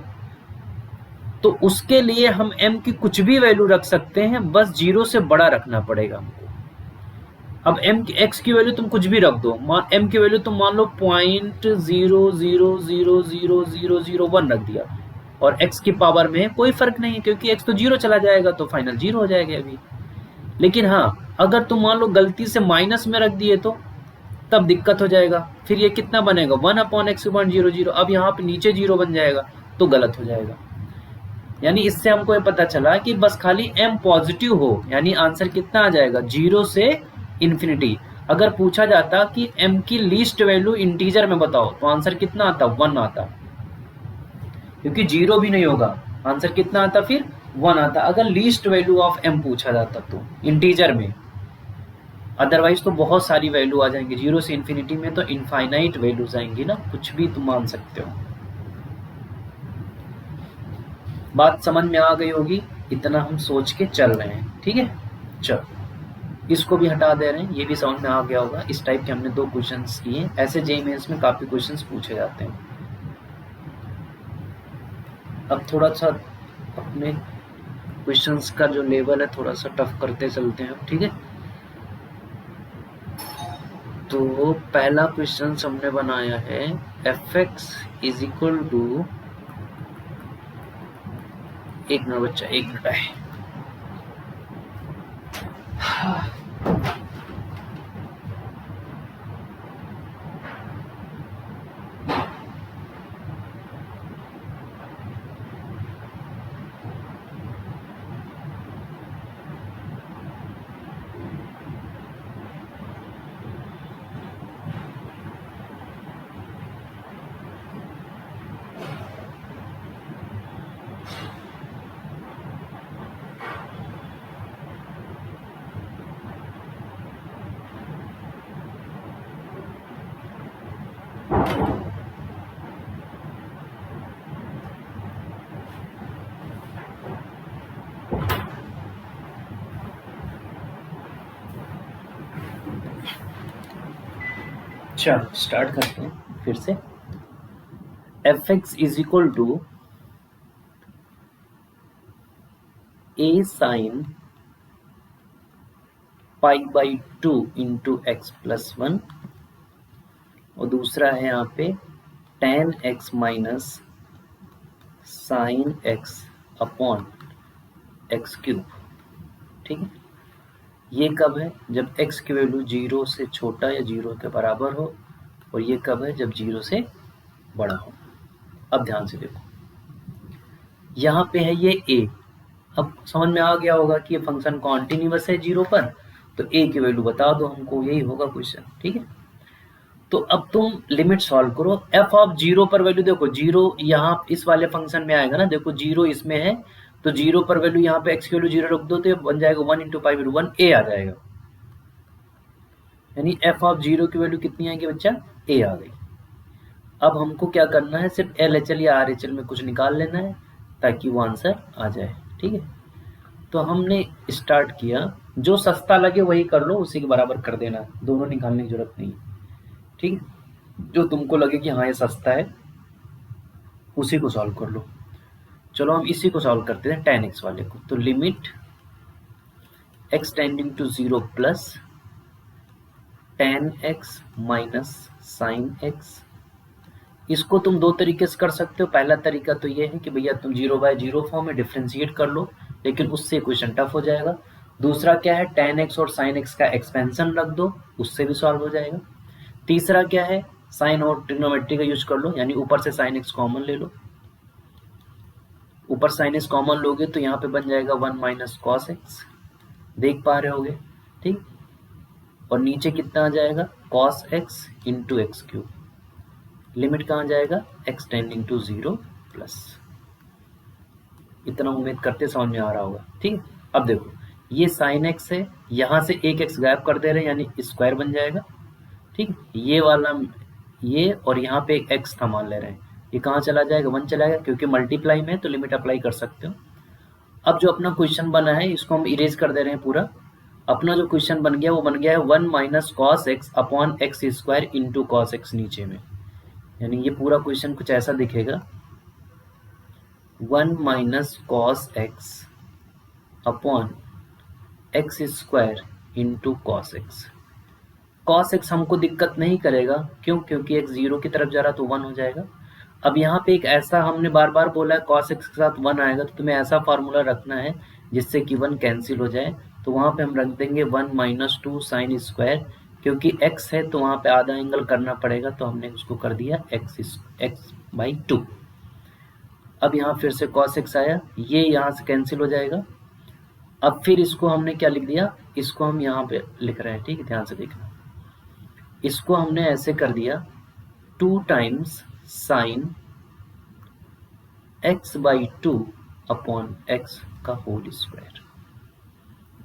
तो उसके लिए हम m की कुछ भी वैल्यू रख सकते हैं, बस 0 से बड़ा रखना पड़ेगा हमको। अब एम एक्स की वैल्यू तुम कुछ भी रख दो, एम की वैल्यू तुम मान लो 0.00000001 रख दिया, और एक्स की पावर में कोई फर्क नहीं है क्योंकि एक्स तो जीरो चला जाएगा तो फाइनल जीरो हो जाएगा अभी। लेकिन हाँ, अगर तुम मान लो गलती से माइनस में रख दिए तो तब दिक्कत हो जाएगा, फिर ये कितना बनेगा 1/x/00, अब यहाँ पे नीचे जीरो बन जाएगा तो गलत हो जाएगा। यानी इससे हमको ये पता चला कि बस खाली m पॉजिटिव हो यानी आंसर कितना आ जाएगा 0 से इन्फिनिटी। अगर पूछा जाता कि m की लीस्ट वैल्यू इंटीजर में बताओ तो आंसर कितना आता 1 आता, क्योंकि 0 भी नहीं होगा, आंसर कितना आता फिर 1 आता अगर लीस्ट वैल्यू ऑफ m पूछा जाता तो इंटीजर में। अदरवाइज तो बहुत सारी वैल्यू आ जाएंगी 0 से इन्फिनिटी में, तो इनफाइनाइट वैल्यूज आएंगी ना, कुछ भी तुम मान सकते हो। बात समझ में आ गई होगी, इतना हम सोच के चल रहे हैं, ठीक है। चलो इसको भी हटा दे रहे हैं, ये भी समझ में आ गया होगा। इस टाइप के हमने 2 क्वेश्चंस किए, ऐसे जेईई मेंस में काफी क्वेश्चंस पूछे जाते हैं। अब थोड़ा सा अपने क्वेश्चंस का जो लेवल है थोड़ा सा टफ करते चलते हैं, ठीक है। तो पहला क्वेश्चन हमने बनाया है fx इज इक्वल टू, एक मिनट बच्चा, एक मिनट है। चलो स्टार्ट करते हैं फिर से। fx is equal to a sin π/2 into x plus 1, और दूसरा है यहाँ पे tan x minus sine x upon x cube, ठीक है। ये कब है, जब x की वैल्यू 0 से छोटा या 0 के बराबर हो, और ये कब है, जब 0 से बड़ा हो। अब ध्यान से देखो, यहाँ पे है ये a, अब समझ में आ गया होगा कि ये फंक्शन कॉन्टिन्यूअस है 0 पर, तो a की वैल्यू बता दो हमको, यही होगा क्वेश्चन, ठीक है। तो अब तुम लिमिट सॉल्व करो, f ऑफ 0 पर वैल्यू देखो, 0 यहाँ इस वाले फंक्शन में आएगा ना, देखो 0 इसमें है तो 0 पर वैल्यू यहाँ पे x की वैल्यू 0 रख दो तो ये बन जाएगा 1 इंटू पाई बाई 1 a आ जाएगा। यानी f ऑफ 0 की वैल्यू कितनी आएगी बच्चा, a आ गई। अब हमको क्या करना है, सिर्फ LHL या RHL में कुछ निकाल लेना है ताकि वो आंसर आ जाए, ठीक है। तो हमने स्टार्ट किया, जो सस्ता लगे वही कर लो, उसी के बराबर कर देना, दोनों निकालने की जरूरत नहीं, ठीक है। जो तुमको लगे कि हाँ ये सस्ता है उसी को सॉल्व कर लो। चलो हम इसी को सॉल्व करते हैं tan x वाले को। तो limit x tending to 0 plus tan x minus sine x। इसको तुम 2 तरीके से कर सकते हो। पहला तरीका तो ये है कि भैया तुम 0/0 फॉर्म में डिफ्रेंशिएट कर लो, लेकिन उससे क्वेश्चन टफ हो जाएगा। दूसरा क्या है, tan x और sin x का एक्सपेंशन रख दो, उससे भी सॉल्व हो जाएगा। तीसरा क्या है, साइन और ट्रिग्नोमेट्री का यूज कर लो, यानी ऊपर से sin x कॉमन ले लो। ऊपर sin x कॉमन लोगे तो यहाँ पे बन जाएगा 1 माइनस कॉस x, देख पा रहे होगे, ठीक। और नीचे कितना आ जाएगा, cos x into x cube. Limit कहाँ जाएगा, x टेंडिंग टू 0 प्लस। इतना उम्मीद करते समझ में आ रहा होगा, ठीक। अब देखो ये sin x है, यहाँ से एक x गायब कर दे रहे हैं यानी स्क्वायर बन जाएगा, ठीक। ये वाला ये, और यहाँ पे एक x था मान ले रहे हैं, ये कहाँ चला जाएगा, 1 चला जाएगा, क्योंकि मल्टीप्लाई में तो लिमिट अप्लाई कर सकते हो। अब जो अपना क्वेश्चन बना है इसको हम इरेज कर दे रहे हैं पूरा। अपना जो क्वेश्चन बन गया वो बन गया है 1 minus cos x upon x square into cos x नीचे में, यानी ये पूरा क्वेश्चन कुछ ऐसा दिखेगा 1 minus cos x upon x square into cos x. cos x हमको दिक्कत नहीं करेगा, क्यों? क्योंकि x 0 की तरफ जा रहा तो 1 हो जाएगा। अब यहाँ पे एक ऐसा हमने बार बार बोला है cos x के साथ 1 आएगा, तो तुम्हें ऐसा फार्मूला रखना है जिससे कि 1 कैंसिल हो जाए। तो वहाँ पे हम रख देंगे 1 - 2 sin स्क्वायर, क्योंकि x है तो वहाँ पे आधा एंगल करना पड़ेगा, तो हमने उसको कर दिया x/2। अब यहाँ फिर से cos x आया, ये यहाँ से कैंसिल हो जाएगा। अब फिर इसको हमने क्या लिख दिया, इसको हम यहाँ पे लिख रहे हैं, ठीक है, ध्यान से देखना। इसको हमने ऐसे कर दिया 2 times sign x/2 upon x का होल स्क्वायर,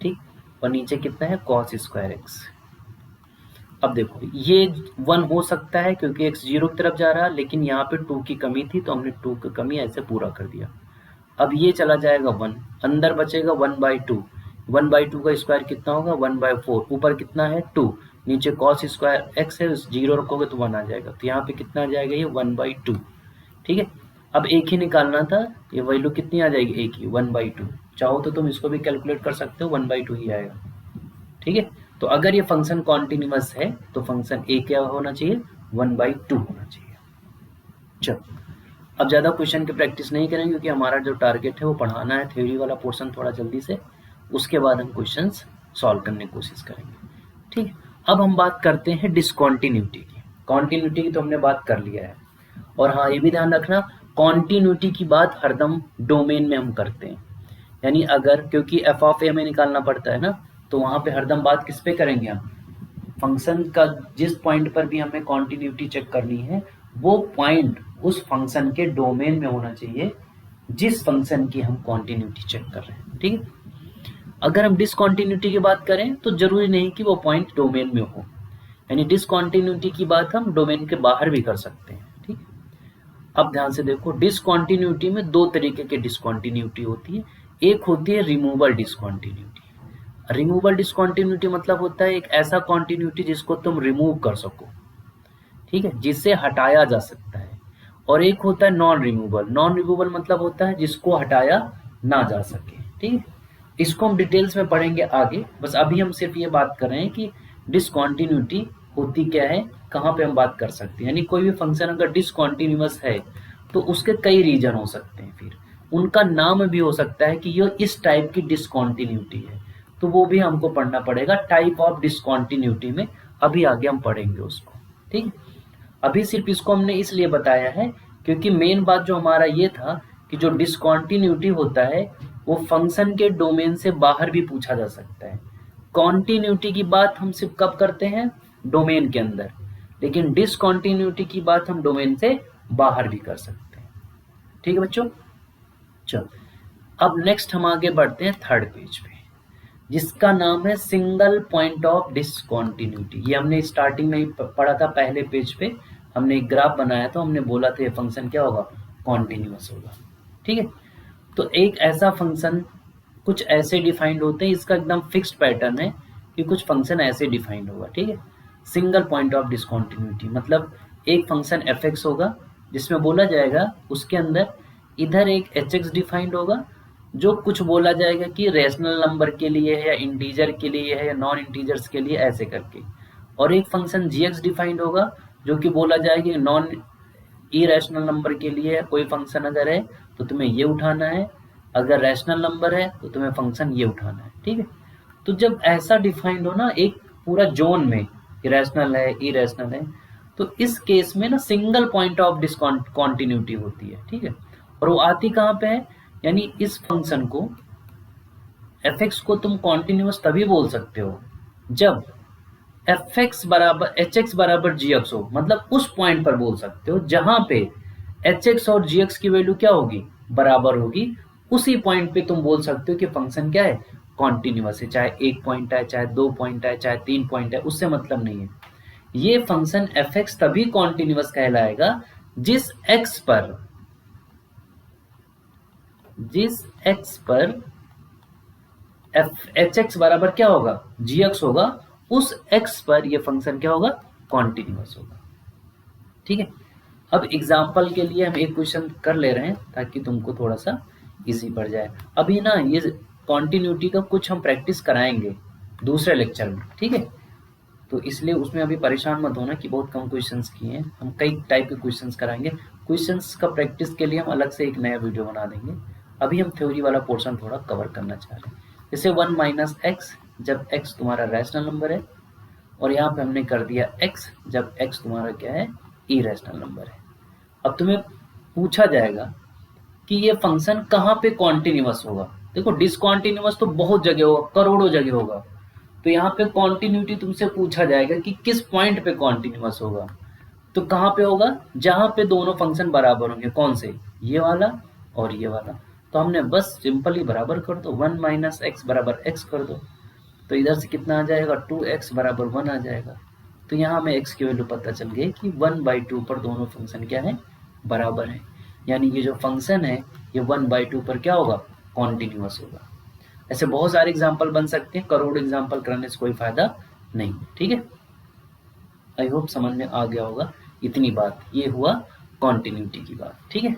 ठीक। और नीचे कितना है cos स्क्वायर x। अब देखो ये 1 हो सकता है क्योंकि x 0 की तरफ जा रहा है, लेकिन यहाँ पे 2 की कमी थी तो हमने 2 की कमी ऐसे पूरा कर दिया। अब ये चला जाएगा 1, अंदर बचेगा 1/2। 1/2 का स्क्वायर कितना होगा 1/4, ऊपर कितना है 2, नीचे cos स्क्वायर x है, 0 रखोगे तो 1 आ जाएगा, तो यहाँ पे कितना आ जाएगा ये 1/2, ठीक है। अब एक ही निकालना था, ये वैल्यू कितनी आ जाएगी, एक ही 1/2। चाहो तो तुम इसको भी कैलकुलेट कर सकते हो, 1/2 ही आएगा, ठीक है। तो अगर ये फंक्शन कॉन्टिन्यूअस है तो फंक्शन a क्या होना चाहिए, 1/2 होना चाहिए। चलो अब ज़्यादा क्वेश्चन की प्रैक्टिस नहीं करेंगे क्योंकि हमारा जो टारगेट है वो पढ़ाना है थ्योरी वाला पोर्शन थोड़ा जल्दी से, उसके बाद हम क्वेश्चंस सॉल्व करने की कोशिश करेंगे, ठीक है। अब हम बात करते हैं डिसकॉन्टिन्यूटी की। कॉन्टिन्यूटी की तो हमने बात कर लिया है, और हाँ ये भी ध्यान रखना कॉन्टिन्यूटी की बात हरदम डोमेन में हम करते हैं, यानी अगर क्योंकि एफ ऑफ ए हमें निकालना पड़ता है ना, तो वहाँ पे हरदम बात किस पे करेंगे हम, फंक्शन का जिस पॉइंट पर भी हमें कॉन्टिन्यूटी चेक करनी है वो पॉइंट उस फंक्शन के डोमेन में होना चाहिए जिस फंक्शन की हम कॉन्टिन्यूटी चेक कर रहे हैं, ठीक है। अगर हम डिसकॉन्टिन्यूटी की बात करें तो जरूरी नहीं कि वो पॉइंट डोमेन में हो, यानी डिसकॉन्टिन्यूटी की बात हम डोमेन के बाहर भी कर सकते हैं, ठीक है। अब ध्यान से देखो, डिसकॉन्टिन्यूटी में दो तरीके की डिसकॉन्टिन्यूटी होती है। एक होती है रिमूवल डिसकॉन्टिन्यूटी। रिमूवल डिसकॉन्टिन्यूटी मतलब होता है एक ऐसा कॉन्टिन्यूटी जिसको तुम रिमूव कर सको, ठीक है, जिसे हटाया जा सकता है। और एक होता है नॉन रिमूवल। नॉन रिमूवल मतलब होता है जिसको हटाया ना जा सके, ठीक है। इसको हम डिटेल्स में पढ़ेंगे आगे, बस अभी हम सिर्फ ये बात कर रहे हैं कि डिसकॉन्टिन्यूटी होती क्या है, कहाँ पे हम बात कर सकते हैं। यानी कोई भी फंक्शन अगर डिसकॉन्टिन्यूअस है तो उसके कई रीजन हो सकते हैं, फिर उनका नाम भी हो सकता है कि ये इस टाइप की डिसकॉन्टिन्यूटी है, तो वो भी हमको पढ़ना पड़ेगा टाइप ऑफ डिसकॉन्टिन्यूटी में, अभी आगे हम पढ़ेंगे उसको, ठीक है। अभी सिर्फ इसको हमने इसलिए बताया है क्योंकि मेन बात जो हमारा ये था कि जो डिसकॉन्टिन्यूटी होता है वो फंक्शन के डोमेन से बाहर भी पूछा जा सकता है। कॉन्टिन्यूटी की बात हम सिर्फ कब करते हैं, डोमेन के अंदर, लेकिन डिसकॉन्टिन्यूटी की बात हम डोमेन से बाहर भी कर सकते हैं, ठीक है बच्चों। चलो अब नेक्स्ट हम आगे बढ़ते हैं थर्ड पेज पे, जिसका नाम है सिंगल पॉइंट ऑफ डिसकॉन्टिन्यूटी। ये हमने स्टार्टिंग में ही पढ़ा था, पहले पेज पे हमने एक ग्राफ बनाया तो हमने बोला था ये फंक्शन क्या होगा, कॉन्टिन्यूअस होगा, ठीक है। तो एक ऐसा फंक्शन कुछ ऐसे डिफाइंड होते हैं, इसका एकदम फिक्स्ड पैटर्न है कि कुछ फंक्शन ऐसे डिफाइंड होगा, ठीक है। सिंगल पॉइंट ऑफ डिसकॉन्टिन्यूटी मतलब एक फंक्शन एफ एक्स होगा जिसमें बोला जाएगा उसके अंदर इधर एक एच एक्स डिफाइंड होगा जो कुछ बोला जाएगा कि रैशनल नंबर के लिए है या इंटीजर के लिए है या नॉन इंटीजर्स के लिए, ऐसे करके। और एक फंक्शन जी एक्स डिफाइंड होगा जो कि बोला जाएगा नॉन इरेशनल नंबर के लिए है, कोई फंक्शन अगर है तो तुम्हें ये उठाना है, अगर रैशनल नंबर है तो तुम्हें फंक्शन ये उठाना है, ठीक है। तो जब ऐसा डिफाइंड हो ना एक पूरा जोन में रैशनल है इरेशनल है, तो इस केस में ना सिंगल पॉइंट ऑफ डिसकॉन्टिन्यूटी होती है, ठीक है। और वो आती कहाँ पे है, यानी इस फंक्शन को एफ एक्स को तुम कॉन्टिन्यूअस तभी बोल सकते हो जब एफ एक्स बराबर एच एक्स बराबर जी एक्स हो, मतलब उस पॉइंट पर बोल सकते हो जहां पे एच एक्स और जी एक्स की वैल्यू क्या होगी, बराबर होगी। उसी पॉइंट पे तुम बोल सकते हो कि फंक्शन क्या है, कॉन्टिन्यूअस है। चाहे 1 पॉइंट है, चाहे 2 पॉइंट है, चाहे 3 पॉइंट है, उससे मतलब नहीं है। ये फंक्शन एफ एक्स तभी कॉन्टिन्यूअस कहलाएगा जिस एक्स पर एच एक्स बराबर क्या होगा, जी एक्स होगा, उस एक्स पर ये फंक्शन क्या होगा, कॉन्टिन्यूअस होगा, ठीक है। अब एग्जाम्पल के लिए हम एक क्वेश्चन कर ले रहे हैं ताकि तुमको थोड़ा सा इजी पड़ जाए। अभी ना ये कॉन्टिन्यूटी का कुछ हम प्रैक्टिस कराएंगे दूसरे लेक्चर में, ठीक है। तो इसलिए उसमें अभी परेशान मत होना कि बहुत कम क्वेश्चंस किए हैं, हम कई टाइप के क्वेश्चंस कराएंगे। क्वेश्चंस का प्रैक्टिस के लिए हम अलग से एक नया वीडियो बना देंगे। अभी हम थ्योरी वाला पोर्शन थोड़ा कवर करना चाह रहे हैं। जैसे 1 माइनस एक्स जब x तुम्हारा रैशनल नंबर है, और यहाँ पे हमने कर दिया x जब x तुम्हारा क्या है, इरेशनल नंबर है। अब तुम्हें पूछा जाएगा कि ये फंक्शन कहाँ पे कॉन्टिन्यूअस होगा। देखो डिसकॉन्टिन्यूअस तो बहुत जगह होगा, करोड़ों जगह होगा। तो यहाँ पे कॉन्टिन्यूटी तुमसे पूछा जाएगा कि किस पॉइंट पे कॉन्टिन्यूअस होगा। तो कहाँ पे होगा, जहाँ पे दोनों फंक्शन बराबर होंगे। कौन से, ये वाला और ये वाला। तो हमने बस सिंपली बराबर कर दो, 1 माइनस एक्स बराबर एक्स कर दो। तो इधर से कितना आ जाएगा, 2x बराबर 1 आ जाएगा। तो यहाँ हमें x की वैल्यू पता चल गई कि 1/2 पर दोनों फंक्शन क्या है, बराबर है। यानी ये जो फंक्शन है ये 1/2 पर क्या होगा, कॉन्टिन्यूअस होगा। ऐसे बहुत सारे एग्जाम्पल बन सकते हैं, करोड़ एग्जाम्पल करने से कोई फायदा नहीं। ठीक है, आई होप समझ में आ गया होगा इतनी बात। ये हुआ कॉन्टिन्यूटी की बात। ठीक है,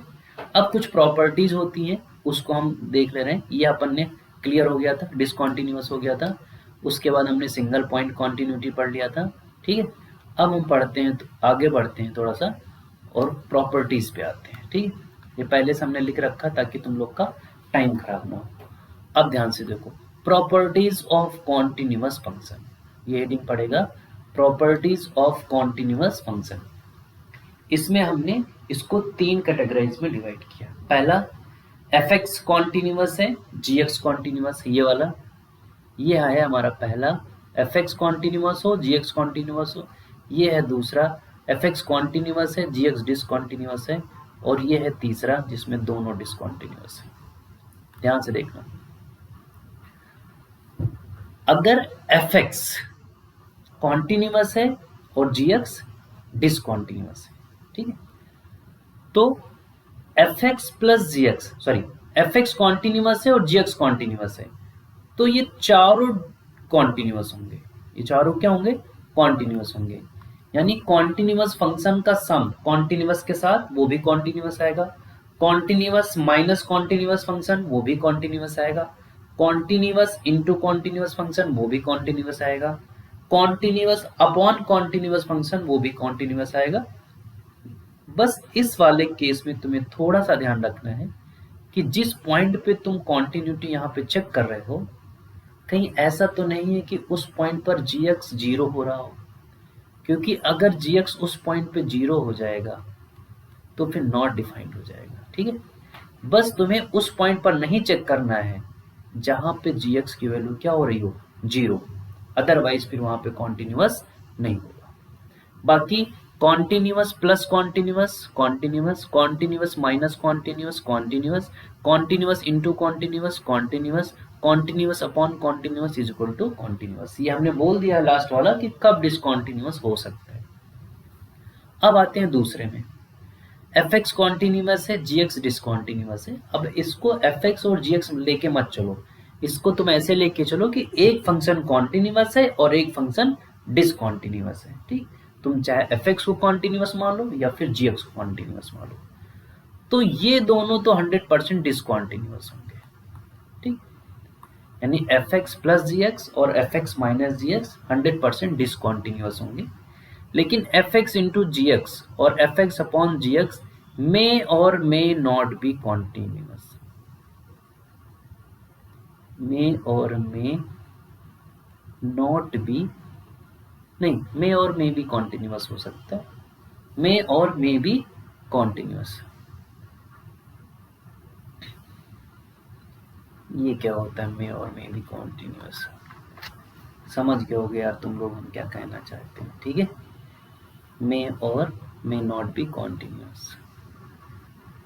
अब कुछ प्रॉपर्टीज होती हैं उसको हम देख ले रहे हैं। ये अपन ने क्लियर हो गया था, डिसकॉन्टिन्यूअस हो गया था। उसके बाद हमने सिंगल पॉइंट कॉन्टिन्यूटी पढ़ लिया था। ठीक है, अब हम पढ़ते हैं, तो आगे बढ़ते हैं थोड़ा सा और प्रॉपर्टीज पे आते हैं। ठीक है, ये पहले से हमने लिख रखा ताकि तुम लोग का टाइम खराब ना हो। अब ध्यान से देखो, प्रॉपर्टीज ऑफ कॉन्टिन्यूअस फंक्शन, ये हेडिंग पड़ेगा प्रॉपर्टीज ऑफ कॉन्टिन्यूअस फंक्शन। इसमें हमने इसको 3 कैटेगराइज में डिवाइड किया। पहला, एफ एक्स कॉन्टिन्यूअस है, जी एक्स कॉन्टिन्यूअस है, ये वाला। ये है हमारा पहला, एफ एक्स कॉन्टिन्यूअस हो, जी एक्स कॉन्टिन्यूअस हो। ये है दूसरा, एफ एक्स कॉन्टिन्यूअस है, जी एक्स डिसकॉन्टिन्यूअस है। और ये है तीसरा, जिसमें दोनों डिसकॉन्टिन्यूअस है। ध्यान से देखना, अगर एफ एक्स कॉन्टिन्यूअस है और जी एक्स डिसकॉन्टिन्यूअस है, ठीक है, तो f x plus g x, sorry, f x continuous है और जी एक्स कॉन्टिन्यूअस है, तो ये चारों कॉन्टिन्यूअस होंगे। ये चारों क्या होंगे, कॉन्टिन्यूअस होंगे। यानी कॉन्टिन्यूअस फंक्शन का सम कॉन्टिन्यूअस के साथ वो भी कॉन्टिन्यूअस आएगा, कॉन्टिन्यूअस माइनस कॉन्टिन्यूअस फंक्शन वो भी कॉन्टिन्यूअस आएगा, कॉन्टिन्यूअस इंटू कॉन्टिन्यूअस फंक्शन वो भी कॉन्टिन्यूअस आएगा, कॉन्टिन्यूअस अपॉन कॉन्टिन्यूअस फंक्शन वो भी कॉन्टिन्यूअस आएगा। बस इस वाले केस में तुम्हें थोड़ा सा ध्यान रखना है कि जिस पॉइंट पे तुम कॉन्टिन्यूटी यहाँ पे चेक कर रहे हो, कहीं ऐसा तो नहीं है कि उस पॉइंट पर जी एक्स जीरो हो रहा हो। क्योंकि अगर जी एक्स उस पॉइंट पे जीरो हो जाएगा तो फिर नॉट डिफाइंड हो जाएगा। ठीक है, बस तुम्हें उस पॉइंट पर नहीं चेक करना है जहां पे जी एक्स की वैल्यू क्या हो रही हो, जीरो। अदरवाइज फिर वहां पे कॉन्टिन्यूअस नहीं होगा। बाकी continuous plus continuous, continuous, continuous minus continuous, continuous, continuous into continuous, continuous, continuous upon continuous is equal to continuous. ये हमने बोल दिया लास्ट वाला कि कब डिसकॉन्टिन्यूअस हो सकता है। अब आते हैं दूसरे में, एफ एक्स कॉन्टिन्यूअस है, जी एक्स डिसकॉन्टिन्यूअस है। अब इसको एफ एक्स और जी एक्स लेके मत चलो, इसको तुम ऐसे लेके चलो कि एक फंक्शन कॉन्टिन्यूअस है और एक फंक्शन डिसकॉन्टिन्यूअस है। ठीक, तुम चाहे एफ एक्स को कॉन्टिन्यूअस मान लो या फिर जी एक्स को कॉन्टिन्यूअस मान लो, तो ये दोनों तो 100% डिसकॉन्टिन्यूअस होंगे। ठीक, यानी F x plus g x और एफ एक्स माइनस जी एक्स 100% डिसकॉन्टिन्यूअस होंगे। लेकिन एफ एक्स इंटू जी एक्स और एफ एक्स अपॉन जी एक्स मे और मे नॉट बी कॉन्टिन्यूअस, मे और मे नॉट बी, नहीं, मे और मे भी कॉन्टिन्यूअस हो सकता है, मे और मे भी कॉन्टिन्यूअस। ये क्या होता है मे और मे भी कॉन्टिन्यूअस, समझ गए होगे यार तुम लोग हम क्या कहना चाहते हैं। ठीक है, मे और मे नॉट बी कॉन्टिन्यूअस।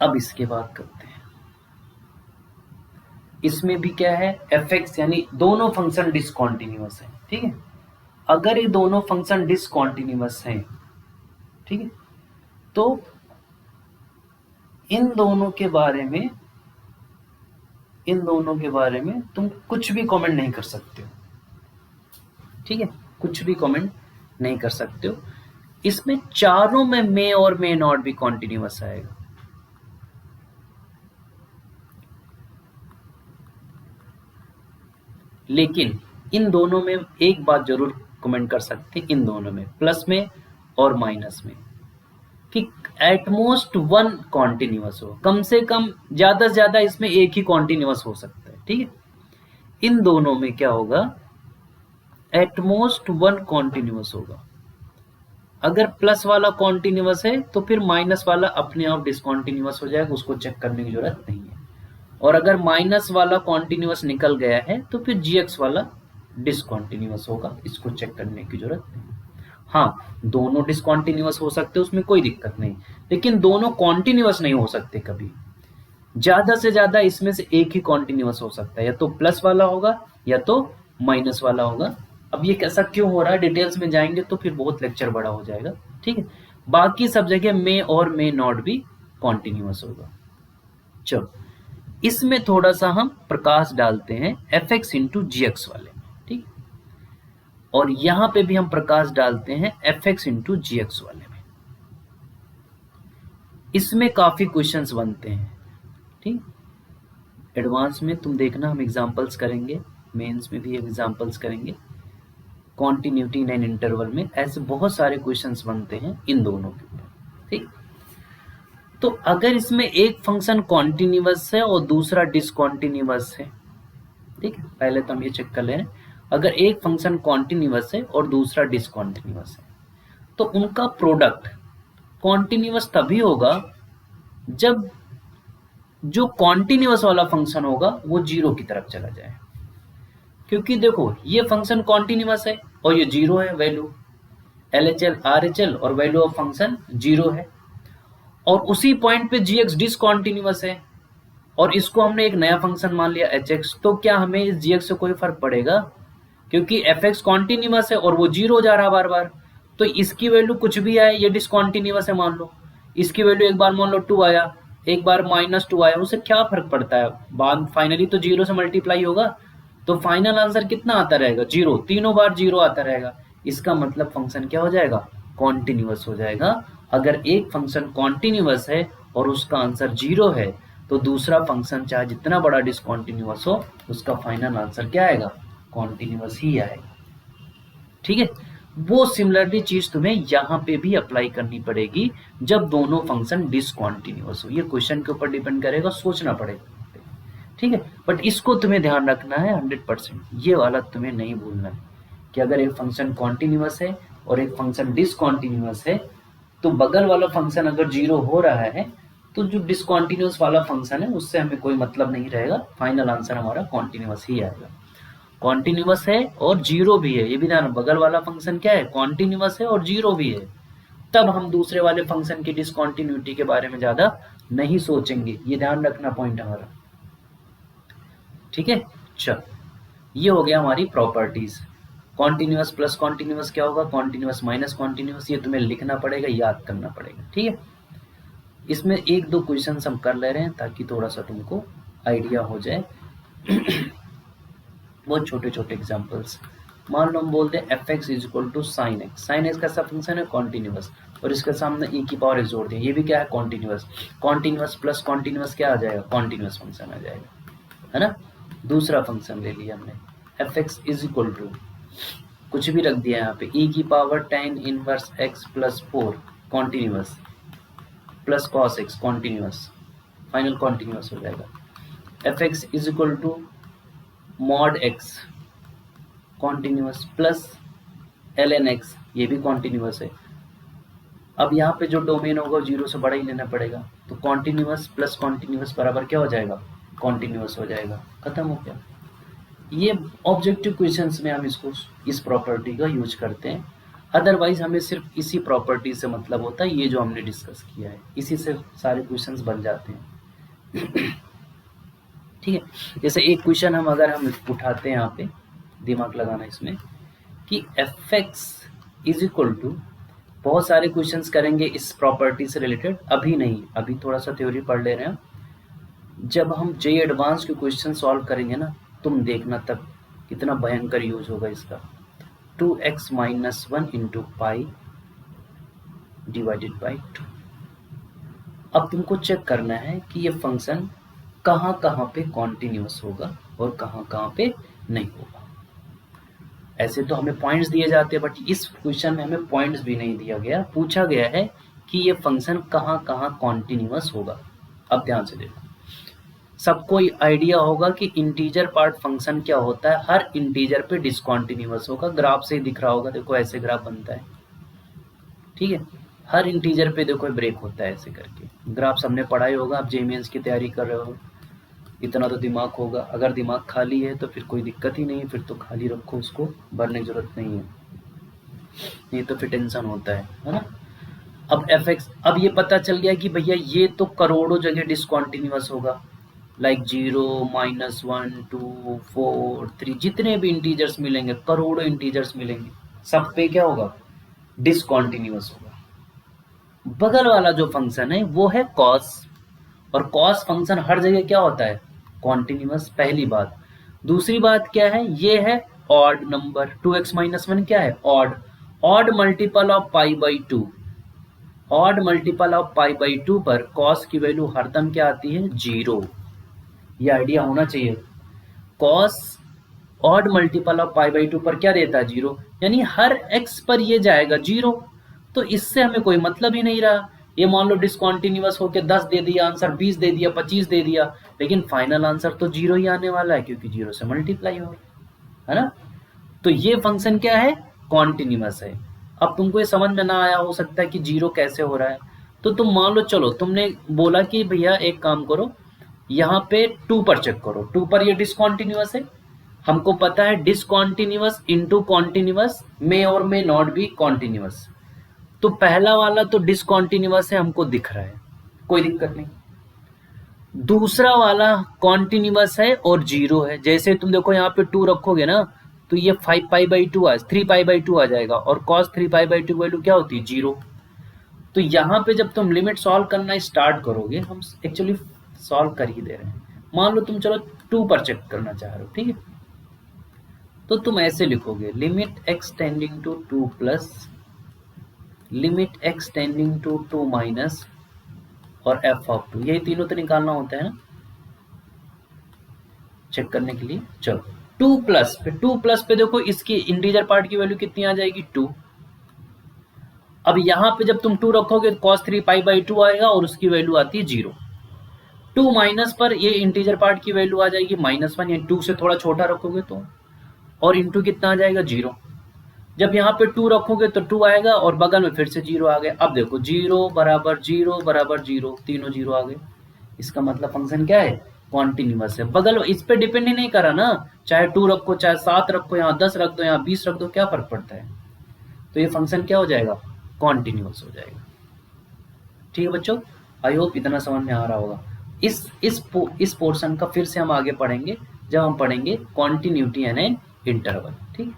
अब इसके बाद करते हैं, इसमें भी क्या है, एफ एक्स यानी दोनों फंक्शन डिसकॉन्टिन्यूअस है। ठीक है, अगर ये दोनों फंक्शन डिसकॉन्टिन्यूअस हैं, ठीक है, तो इन दोनों के बारे में, इन दोनों के बारे में तुम कुछ भी कमेंट नहीं कर सकते हो। ठीक है, कुछ भी कमेंट नहीं कर सकते हो। इसमें चारों में मे और मे नॉट भी कॉन्टिन्यूअस आएगा। लेकिन इन दोनों में एक बात जरूर कमेंट कर सकते हैं इन दोनों में, प्लस में और माइनस में, कि एटमोस्ट वन कॉन्टिन्यूअस हो, कम से कम ज्यादा से ज्यादा इसमें एक ही कॉन्टिन्यूअस हो सकता है। ठीक है, इन दोनों में क्या होगा, एटमोस्ट वन कॉन्टिन्यूअस होगा। अगर प्लस वाला कॉन्टिन्यूअस है तो फिर माइनस वाला अपने आप डिसकॉन्टिन्यूअस हो जाएगा, उसको चेक करने की जरूरत नहीं है। और अगर माइनस वाला कॉन्टिन्यूअस निकल गया है तो फिर जीएक्स वाला डिसकॉन्टिन्यूअस होगा, इसको चेक करने की जरूरत नहीं। हाँ, दोनों डिसकॉन्टिन्यूअस हो सकते हैं, उसमें कोई दिक्कत नहीं, लेकिन दोनों कॉन्टिन्यूअस नहीं हो सकते कभी। ज्यादा से ज्यादा इसमें से एक ही कॉन्टिन्यूअस हो सकता है, या तो प्लस वाला होगा या तो माइनस वाला होगा। अब ये कैसा क्यों हो रहा है, डिटेल्स में जाएंगे तो फिर बहुत लेक्चर बड़ा हो जाएगा। ठीक है, बाकी सब जगह मे और मे नॉट भी कॉन्टिन्यूअस होगा। चलो, इसमें थोड़ा सा हम प्रकाश डालते हैं एफ एक्स इंटू जी एक्स वाले में। ठीक, और यहां पे भी हम प्रकाश डालते हैं एफ एक्स इंटू जी एक्स वाले में। इसमें काफी क्वेश्चंस बनते हैं। ठीक, एडवांस में तुम देखना, हम एग्जांपल्स करेंगे, मेंस में भी एग्जांपल्स करेंगे, कॉन्टिन्यूटी इन एन इंटरवल में ऐसे बहुत सारे क्वेश्चंस बनते हैं इन दोनों के ऊपर। ठीक, तो अगर इसमें एक फंक्शन कॉन्टिन्यूअस है और दूसरा डिसकॉन्टिन्यूअस है, ठीक है, पहले तो हम ये चेक कर ले रहे हैं, अगर एक फंक्शन कॉन्टिन्यूअस है और दूसरा डिसकॉन्टिन्यूअस है तो उनका प्रोडक्ट कॉन्टिन्यूअस तभी होगा जब जो कॉन्टिन्यूअस वाला फंक्शन होगा वो जीरो की तरफ चला जाए। क्योंकि देखो, ये फंक्शन कॉन्टिन्यूअस है और ये जीरो है, वैल्यू LHL RHL और वैल्यू ऑफ फंक्शन जीरो है, और उसी पॉइंट पे gx डिसकॉन्टिन्यूअस है और इसको हमने एक नया फंक्शन मान लिया hx, तो क्या हमें इस gx से कोई फर्क पड़ेगा, क्योंकि fx कॉन्टिन्यूअस है और वो जीरो हो जा रहा बार बार, तो इसकी वैल्यू कुछ भी आए, ये डिसकॉन्टिन्यूअस है मान लो, इसकी वैल्यू एक बार मान लो 2 आया, एक बार -2 आया, उससे क्या फर्क पड़ता है, बाद फाइनली तो जीरो से मल्टीप्लाई होगा, तो फाइनल आंसर कितना आता रहेगा, जीरो, तीनों बार जीरो आता रहेगा। इसका मतलब फंक्शन क्या हो जाएगा, कॉन्टिन्यूअस हो जाएगा। अगर एक फंक्शन कॉन्टिन्यूअस है और उसका आंसर जीरो है तो दूसरा फंक्शन चाहे जितना बड़ा डिसकॉन्टिन्यूअस हो, उसका फाइनल आंसर क्या आएगा, कॉन्टिन्यूअस ही आएगा। ठीक है, वो सिमिलरली चीज तुम्हें यहाँ पे भी अप्लाई करनी पड़ेगी जब दोनों फंक्शन डिसकॉन्टिन्यूअस हो। ये क्वेश्चन के ऊपर डिपेंड करेगा, सोचना पड़ेगा। ठीक है, बट इसको तुम्हें ध्यान रखना है 100%, ये वाला तुम्हें नहीं भूलना है कि अगर एक फंक्शन कॉन्टिन्यूअस है और एक फंक्शन डिसकॉन्टिन्यूअस है तो बगल वाला फंक्शन अगर जीरो हो रहा है तो जो डिसकॉन्टिन्यूअस वाला फंक्शन है उससे हमें कोई मतलब नहीं रहेगा, फाइनल आंसर हमारा कॉन्टिन्यूअस ही आएगा। कॉन्टिन्यूअस है और जीरो भी है, ये भी ध्यान, बगल वाला फंक्शन क्या है, कॉन्टिन्यूअस है और जीरो भी है, तब हम दूसरे वाले फंक्शन की डिसकॉन्टिन्यूटी के बारे में ज्यादा नहीं सोचेंगे, ये ध्यान रखना पॉइंट हमारा। ठीक है, चल, ये हो गया हमारी प्रॉपर्टीज। कॉन्टिन्यूअस प्लस कॉन्टिन्यूअस क्या होगा, कॉन्टिन्यूअस माइनस कॉन्टिन्यूअस, ये तुम्हें लिखना पड़ेगा, याद करना पड़ेगा। ठीक है, इसमें एक दो क्वेश्चंस हम कर ले रहे हैं ताकि थोड़ा सा तुमको आइडिया हो जाए। बहुत छोटे छोटे एग्जांपल्स, मान लो हम बोलते हैं f x is equal to sine x, sine x कैसा फंक्शन है, कॉन्टिन्यूअस, और इसके सामने e की पावर एक्स जोड़ दिया, ये भी क्या है, कॉन्टिन्यूअस, कॉन्टिन्यूअस प्लस कॉन्टिन्यूअस क्या आ जाएगा, कॉन्टिन्यूअस फंक्शन आ जाएगा, है ना। दूसरा फंक्शन ले लिया हमने, f x is equal to कुछ भी रख दिया यहाँ पे, e की power tan inverse x plus 4 continuous, plus cos x continuous, final continuous हो जाएगा। F x is equal to mod x continuous plus ln x, ये भी कॉन्टिन्यूअस है। अब यहाँ पे जो डोमेन होगा जीरो से बड़ा ही लेना पड़ेगा, तो कॉन्टिन्यूअस प्लस कॉन्टिन्यूअस बराबर क्या हो जाएगा, कॉन्टिन्यूअस हो जाएगा, खत्म हो गया। ये ऑब्जेक्टिव क्वेश्चंस में हम इसको, इस प्रॉपर्टी का यूज करते हैं, अदरवाइज हमें सिर्फ इसी प्रॉपर्टी से मतलब होता है, ये जो हमने डिस्कस किया है इसी से सारे क्वेश्चंस बन जाते हैं। ठीक है, जैसे एक क्वेश्चन हम अगर हम उठाते हैं यहाँ पे, दिमाग लगाना इसमें, कि f x is equal to, बहुत सारे क्वेश्चंस करेंगे इस प्रॉपर्टी से रिलेटेड, अभी नहीं, अभी थोड़ा सा थ्योरी पढ़ ले रहे हैं, जब हम जे एडवांस के क्वेश्चन सॉल्व करेंगे ना, तुम देखना तब कितना भयंकर यूज होगा इसका। 2x minus 1 into pi divided by 2। अब तुमको चेक करना है कि ये फंक्शन कहाँ कहाँ पे कॉन्टिन्यूअस होगा और कहाँ कहाँ पे नहीं होगा। ऐसे तो हमें पॉइंट्स दिए जाते हैं, बट इस क्वेश्चन में हमें पॉइंट्स भी नहीं दिया गया, पूछा गया है कि ये फंक्शन कहाँ कहाँ कॉन्टिन्यूअस होगा। अब ध्यान से देखो, सबको आइडिया होगा कि इंटीजर पार्ट फंक्शन क्या होता है, हर इंटीजर पे डिसकॉन्टिन्यूअस होगा, ग्राफ से ही दिख रहा होगा, देखो ऐसे ग्राफ बनता है, ठीक है। हर इंटीजर पे देखो ब्रेक होता है ऐसे करके, ग्राफ सबने पढ़ा ही होगा, आप जेईएमएंस की तैयारी कर रहे हो, इतना तो दिमाग होगा। अगर दिमाग खाली है तो फिर कोई दिक्कत ही नहीं है, फिर तो खाली रखो, उसको भरने की जरूरत नहीं है, नहीं तो फिर टेंशन होता है ना। अब fx, अब ये पता चल गया कि भैया ये तो करोड़ों जगह डिसकॉन्टिन्यूअस होगा, लाइक 0, -1, 2, 4, 3, जितने भी इंटीजर्स मिलेंगे, करोड़ों इंटीजर्स मिलेंगे, सब पे क्या होगा, डिसकॉन्टिन्यूअस होगा। बगल वाला जो फंक्शन है वो है कॉस, और कॉस फंक्शन हर जगह क्या होता है, कॉन्टिन्यूअस, पहली बात। दूसरी बात क्या है, ये है ऑड नंबर, 2x-1 क्या है, odd, odd multiple of pi by 2, odd multiple of pi by 2 पर कॉस की वैल्यू हरदम क्या आती है, 0। ये आइडिया होना चाहिए। Cos odd multiple of pi by 2 पर क्या देता है, 0, यानी हर x पर ये जाएगा 0, तो इससे हमें कोई मतलब ही नहीं रहा। ये मान लो डिसकॉन्टिन्यूअस होकर 10 दे दिया आंसर, 20 दे दिया, 25 दे दिया, लेकिन फाइनल आंसर तो 0 ही आने वाला है, क्योंकि 0 से मल्टीप्लाई हो, है ना। तो ये फंक्शन क्या है, कॉन्टिन्यूअस है। अब तुमको ये समझ में ना आया हो सकता है कि 0 कैसे हो रहा है, तो तुम मान लो, चलो तुमने बोला कि भैया एक काम करो, यहाँ पे 2 पर चेक करो, 2 पर ये डिसकॉन्टिन्यूअस है, हमको पता है डिसकॉन्टिन्यूअस इनटू कॉन्टिन्यूअस में और में नॉट बी कॉन्टिन्यूअस, तो पहला वाला तो डिसकॉन्टिन्यूअस है, हमको दिख रहा है, कोई दिक्कत नहीं। दूसरा वाला कॉन्टिन्यूअस है और 0 है, जैसे तुम देखो यहाँ पे 2 रखोगे ना, तो ये 5 पाई बाई 2 3 पाई बाई 2 आ जाएगा, और cos 3 पाई बाई 2 वैल्यू क्या होती है, 0। तो यहाँ पे जब तुम लिमिट सॉल्व करना स्टार्ट करोगे, हम एक्चुअली सॉल्व कर ही दे रहे हैं, मान लो तुम चलो 2 पर चेक करना चाह रहे हो, ठीक है, तो तुम ऐसे लिखोगे, limit x tending to 2 plus limit x tending to 2 minus और f ऑफ 2, यही तीनों तो निकालना होता है ना चेक करने के लिए। चलो 2 प्लस पे, 2 प्लस पे देखो इसकी इंटीजर पार्ट की वैल्यू कितनी आ जाएगी, 2। अब यहाँ पे जब तुम 2 रखोगे तो cos 3 पाई बाई 2 आएगा और उसकी वैल्यू आती है 0। 2 माइनस पर ये इंटीजर पार्ट की वैल्यू आ जाएगी -1, यानी 2 से थोड़ा छोटा रखोगे तो, और इंटू कितना आ जाएगा, 0। जब यहाँ पे 2 रखोगे तो 2 आएगा और बगल में फिर से 0 आ गया। अब देखो 0 बराबर 0 बराबर 0, तीनों 0 आ गए, इसका मतलब फंक्शन क्या है, कॉन्टिन्यूअस है। बगल इस पे डिपेंड ही नहीं करा ना, चाहे 2 रखो, चाहे 7 रखो, यहाँ 10 रख दो, यहाँ 20 रख दो, क्या फर्क पड़ता है। तो ये फंक्शन क्या हो जाएगा, कॉन्टिन्यूअस हो जाएगा। ठीक है बच्चों, आई होप इतना समझ में आ रहा होगा। इस पोर्शन का फिर से हम आगे पढ़ेंगे जब हम पढ़ेंगे कॉन्टिन्यूटी एंड एन इंटरवल। ठीक,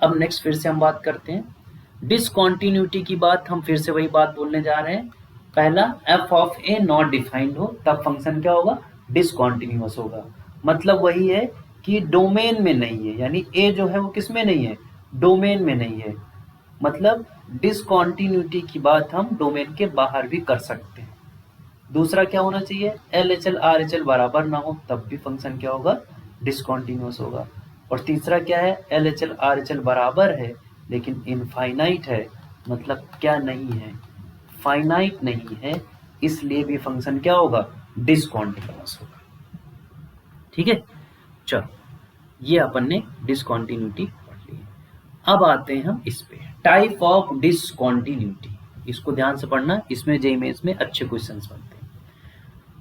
अब नेक्स्ट फिर से हम बात करते हैं डिसकॉन्टिन्यूटी की बात। हम फिर से वही बात बोलने जा रहे हैं, पहला F of A not defined हो तब फंक्शन क्या होगा, डिसकॉन्टिन्यूअस होगा। मतलब वही है कि डोमेन में नहीं है, यानी ए जो है वो किस में नहीं है, डोमेन में नहीं है। मतलब डिसकॉन्टिन्यूटी की बात हम डोमेन के बाहर भी कर सकते हैं। दूसरा क्या होना चाहिए, L H L R H L बराबर ना हो तब भी फंक्शन क्या होगा, डिसकॉन्टिन्यूअस होगा। और तीसरा क्या है, L H L R H L बराबर है लेकिन इनफाइनाइट है, मतलब क्या नहीं है, फाइनाइट नहीं है, इसलिए भी फंक्शन क्या होगा, डिसकॉन्टिन्यूअस होगा। ठीक है, चलो ये अपन ने डिसकॉन्टिन्यूटी पढ़ ली। अब आते हैं हम इस पे, टाइप ऑफ डिसकॉन्टिन्यूटी। इसको ध्यान से पढ़ना, इसमें जेईएमएस में अच्छे क्वेश्चंस बनते हैं।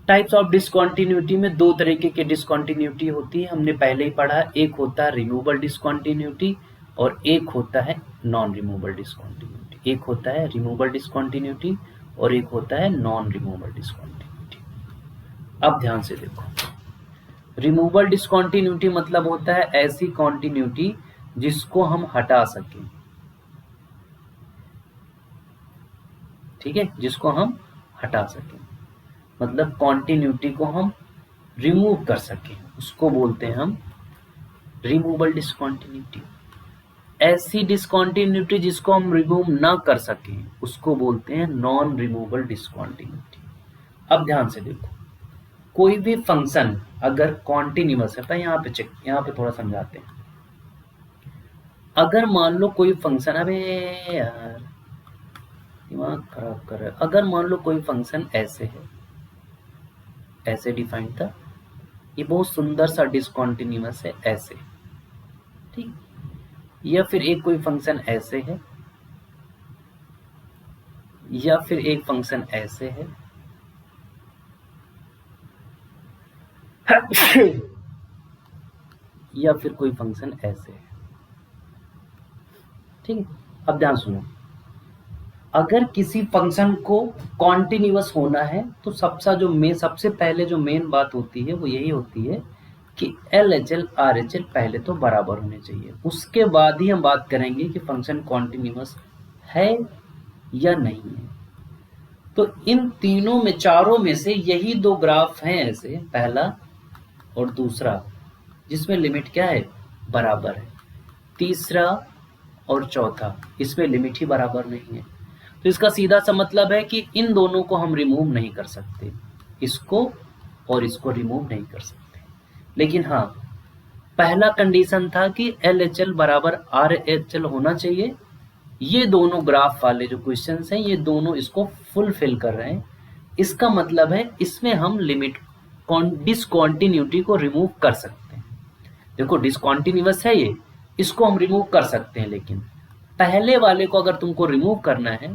टाइप्स ऑफ डिसकॉन्टिन्यूटी में दो तरीके के डिसकॉन्टिन्यूटी होती है, हमने पहले ही पढ़ा। एक होता है रिमूवल डिसकॉन्टिन्यूटी और एक होता है नॉन रिमूवल डिसकॉन्टिन्यूटी। एक होता है रिमूवल डिसकॉन्टिन्यूटी और एक होता है नॉन रिमूवल डिसकॉन्टिन्यूटी। अब ध्यान से देखो, रिमूवल डिसकॉन्टिन्यूटी मतलब होता है ऐसी कॉन्टिन्यूटी जिसको हम हटा सकें। ठीक है, जिसको हम हटा सकें, मतलब कॉन्टिन्यूटी को हम रिमूव कर सकें, उसको बोलते हैं हम रिमूवल डिसकॉन्टिन्यूटी। ऐसी डिसकॉन्टिन्यूटी जिसको हम रिमूव ना कर सकें उसको बोलते हैं नॉन रिमूवल डिसकॉन्टिन्यूटी। अब ध्यान से देखो, कोई भी फंक्शन अगर कॉन्टिन्यूअस है, यहाँ पे थोड़ा समझाते हैं। अगर मान लो कोई फंक्शन, अबे यार दिमाग खराब कर रहा है, अगर मान लो कोई फंक्शन ऐसे है, ऐसे डिफाइंड था, ये बहुत सुंदर सा डिसकंटिन्यूअस है ऐसे, ठीक, या फिर एक कोई फंक्शन ऐसे है, या फिर एक फंक्शन ऐसे है, या फिर कोई फंक्शन ऐसे है, ठीक है। अब ध्यान सुनो, अगर किसी फंक्शन को कॉन्टिन्यूअस होना है तो सबसे पहले जो मेन बात होती है वो यही होती है कि LHL RHL पहले तो बराबर होने चाहिए, उसके बाद ही हम बात करेंगे कि फंक्शन कॉन्टिन्यूअस है या नहीं है। तो इन तीनों में, चारों में से यही दो ग्राफ हैं ऐसे, पहला और दूसरा, जिसमें लिमिट क्या है, बराबर है। तीसरा और चौथा, इसमें लिमिट ही बराबर नहीं है। तो इसका सीधा सा मतलब है कि इन दोनों को हम रिमूव नहीं कर सकते, इसको और इसको रिमूव नहीं कर सकते। लेकिन हाँ, पहला कंडीशन था कि LHL बराबर RHL होना चाहिए। ये दोनों ग्राफ वाले जो क्वेश्चंस हैं, ये दोनों इसको फुलफिल कर रहे हैं। इसका मतलब है इसमें हम लिमिट डिसकंटिन्यूटी को रिमूव कर सकते हैं। देखो डिसकंटिन्यूअस है ये, इसको हम रिमूव कर सकते हैं, लेकिन पहले वाले को अगर तुमको रिमूव करना है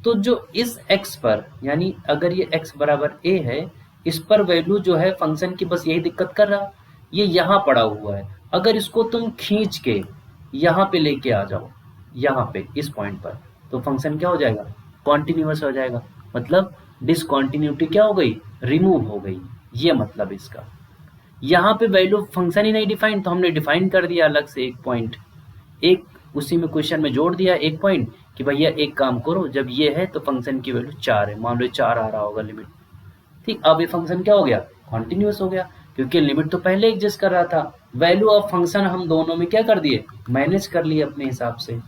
तो जो इस x पर, यानी अगर ये x बराबर a है, इस पर वैल्यू जो है फंक्शन की बस यही दिक्कत कर रहा, ये यहाँ पड़ा हुआ है। अगर इसको तुम खींच के यहाँ पे लेके आ जाओ, यहाँ पे इस पॉइंट पर, तो फंक्शन क्या हो जाएगा, कॉन्टिन्यूअस हो जाएगा। मतलब डिसकंटिन्यूटी क्या हो गई, रिमूव हो गई, ये मतलब इसका। यहाँ पे वैल्यू फंक्शन ही नहीं डिफाइन, तो हमने डिफाइन कर दिया अलग से एक पॉइंट, एक उसी में क्वेश्चन में जोड़ दिया एक पॉइंट कि भैया एक काम करो, जब ये है तो फंक्शन की वैल्यू 4 है, मान लो 4 आ रहा होगा लिमिट, ठीक। अब ये फंक्शन क्या हो गया, कॉन्टिन्यूअस हो गया, क्योंकि लिमिट तो पहले एग्जिस्ट कर रहा था। वैल्यू ऑफ फंक्शन हम दोनों में क्या कर दिए, मैनेज कर लिए अपने हिसाब से।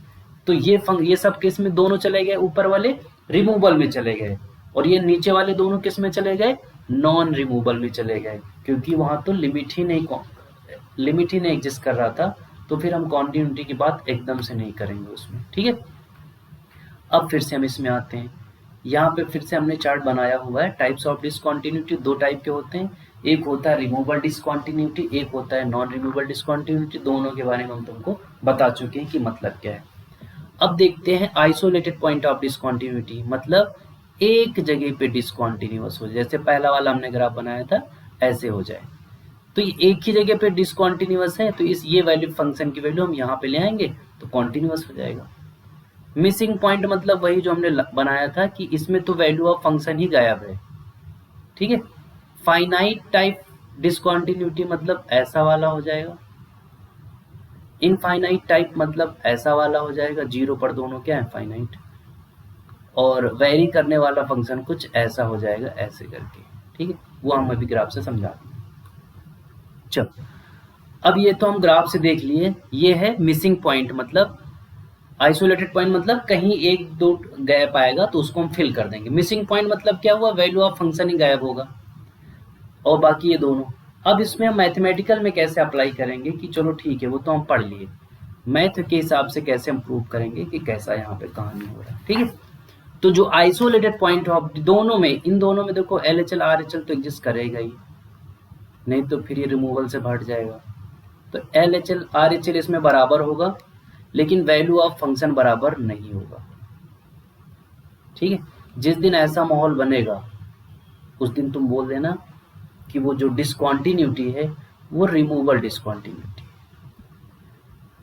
तो ये सब केस में दोनों चले गए, ऊपर वाले रिमूवल में चले गए, और ये नीचे वाले दोनों किस में चले गए, नॉन रिमूवल में चले गए, क्योंकि वहां तो लिमिट ही नहीं एग्जिस्ट कर रहा था। तो फिर हम कॉन्टिन्यूटी की बात एकदम से नहीं करेंगे उसमें, ठीक है। अब फिर से हम इसमें आते हैं, यहाँ पे फिर से हमने चार्ट बनाया हुआ है। टाइप्स ऑफ डिसकंटिन्यूटी दो टाइप के होते हैं, एक होता है रिमूवल डिसकंटिन्यूटी, एक होता है नॉन रिमूवल डिसकंटिन्यूटी। दोनों के बारे में हम तुमको बता चुके हैं कि मतलब क्या है। अब देखते हैं आइसोलेटेड पॉइंट ऑफ डिसकंटिन्यूटी, मतलब एक जगह पे डिसकंटिन्यूअस हो, जैसे पहला वाला हमने ग्राफ बनाया था ऐसे हो जाए। तो ये एक ही जगह पे डिसकंटिन्यूअस है, तो ये वैल्यू फंक्शन की वैल्यू हम यहाँ पे ले आएंगे तो कॉन्टिन्यूअस हो जाएगा। मिसिंग पॉइंट मतलब वही जो हमने बनाया था कि इसमें तो वैल्यू ऑफ फंक्शन ही गायब है, ठीक है। फाइनाइट टाइप डिसकंटिन्यूटी मतलब ऐसा वाला हो जाएगा, इनफाइनाइट टाइप मतलब ऐसा वाला हो जाएगा, जीरो पर दोनों क्या है, फाइनाइट। और वेरी करने वाला फंक्शन कुछ ऐसा हो जाएगा, ऐसे करके, ठीक है। वो हम अभी ग्राफ से समझा देंगे। चलो, अब ये तो हम ग्राफ से देख लिए, ये है मिसिंग पॉइंट, मतलब आइसोलेटेड पॉइंट मतलब कहीं एक दो गैप आएगा तो उसको हम फिल कर देंगे। मिसिंग पॉइंट मतलब क्या हुआ, वैल्यू ऑफ फंक्शन ही गायब होगा, और बाकी ये दोनों। अब इसमें हम मैथमेटिकल में कैसे अप्लाई करेंगे कि चलो ठीक है, वो तो हम पढ़ लिए, मैथ के हिसाब से कैसे हम प्रूव करेंगे कि कैसा यहाँ पे कहानी हो रहा है, ठीक है। तो जो आइसोलेटेड पॉइंट ऑफ दोनों में, इन दोनों में देखो LHL RHL तो एग्जिस्ट करेगा ही, नहीं तो फिर ये रिमूवल से हट जाएगा। तो LHL RHL इसमें बराबर होगा, लेकिन वैल्यू ऑफ फंक्शन बराबर नहीं होगा, ठीक है। जिस दिन ऐसा माहौल बनेगा उस दिन तुम बोल देना कि वो जो डिसकंटिन्यूटी है वो रिमूवल डिसकंटिन्यूटी है।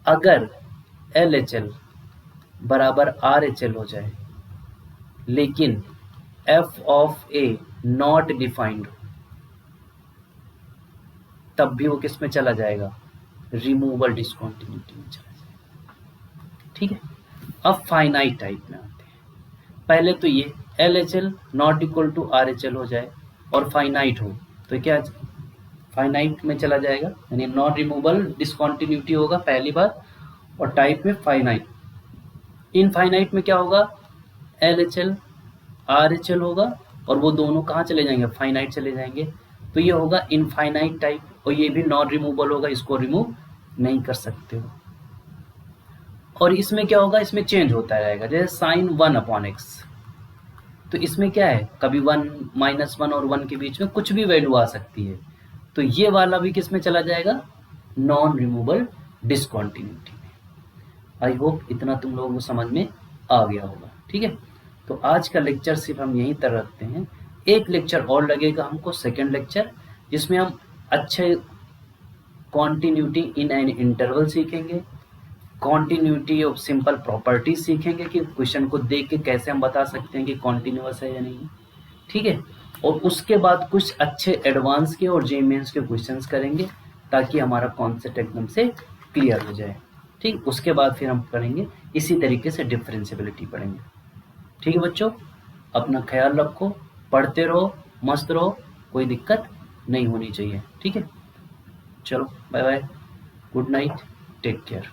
अगर LHL बराबर RHL हो जाए लेकिन f of a not defined, तब भी वो किस में चला जाएगा, रिमूवल डिसकंटिन्यूटी में चला जाएगा, ठीक है। अब फाइनाइट टाइप में आते हैं। पहले तो ये LHL not equal to RHL हो जाए और फाइनाइट हो, तो क्या फाइनाइट में चला जाएगा, यानी नॉन रिमूवल डिसकंटिन्यूटी होगा पहली बार, और टाइप में फाइनाइट। इनफाइनाइट में क्या होगा, LHL RHL होगा, और वो दोनों कहाँ चले जाएंगे, फाइनाइट चले जाएंगे। तो ये होगा इनफाइनाइट टाइप, और ये भी नॉन रिमूवल होगा, इसको रिमूव नहीं कर सकते हो। और इसमें क्या होगा, इसमें चेंज होता रहेगा, जैसे साइन 1/x, तो इसमें क्या है, कभी 1 -1 और 1 के बीच में कुछ भी वैल्यू आ सकती है, तो ये वाला भी किस में चला जाएगा, नॉन रिमूवेबल डिसकंटिन्यूटी में। आई होप इतना तुम लोगों को समझ में आ गया होगा। ठीक है, तो आज का लेक्चर सिर्फ हम यहीं तक रखते हैं। एक लेक्चर और लगेगा हमको, सेकंड लेक्चर, जिसमें हम अच्छे कॉन्टिन्यूटी इन एन इंटरवल सीखेंगे, कॉन्टिन्यूटी ऑफ सिंपल प्रॉपर्टीज सीखेंगे कि क्वेश्चन को देख के कैसे हम बता सकते हैं कि कॉन्टिन्यूअस है या नहीं। ठीक है, और उसके बाद कुछ अच्छे एडवांस के और जे मेंस के क्वेश्चंस करेंगे ताकि हमारा कॉन्सेप्ट एकदम से क्लियर हो जाए। ठीक, उसके बाद फिर हम करेंगे इसी तरीके से डिफरेंशियबिलिटी पढ़ेंगे। ठीक है बच्चों, अपना ख्याल रखो, पढ़ते रहो, मस्त रहो, कोई दिक्कत नहीं होनी चाहिए। ठीक है, चलो bye bye, good night, take care.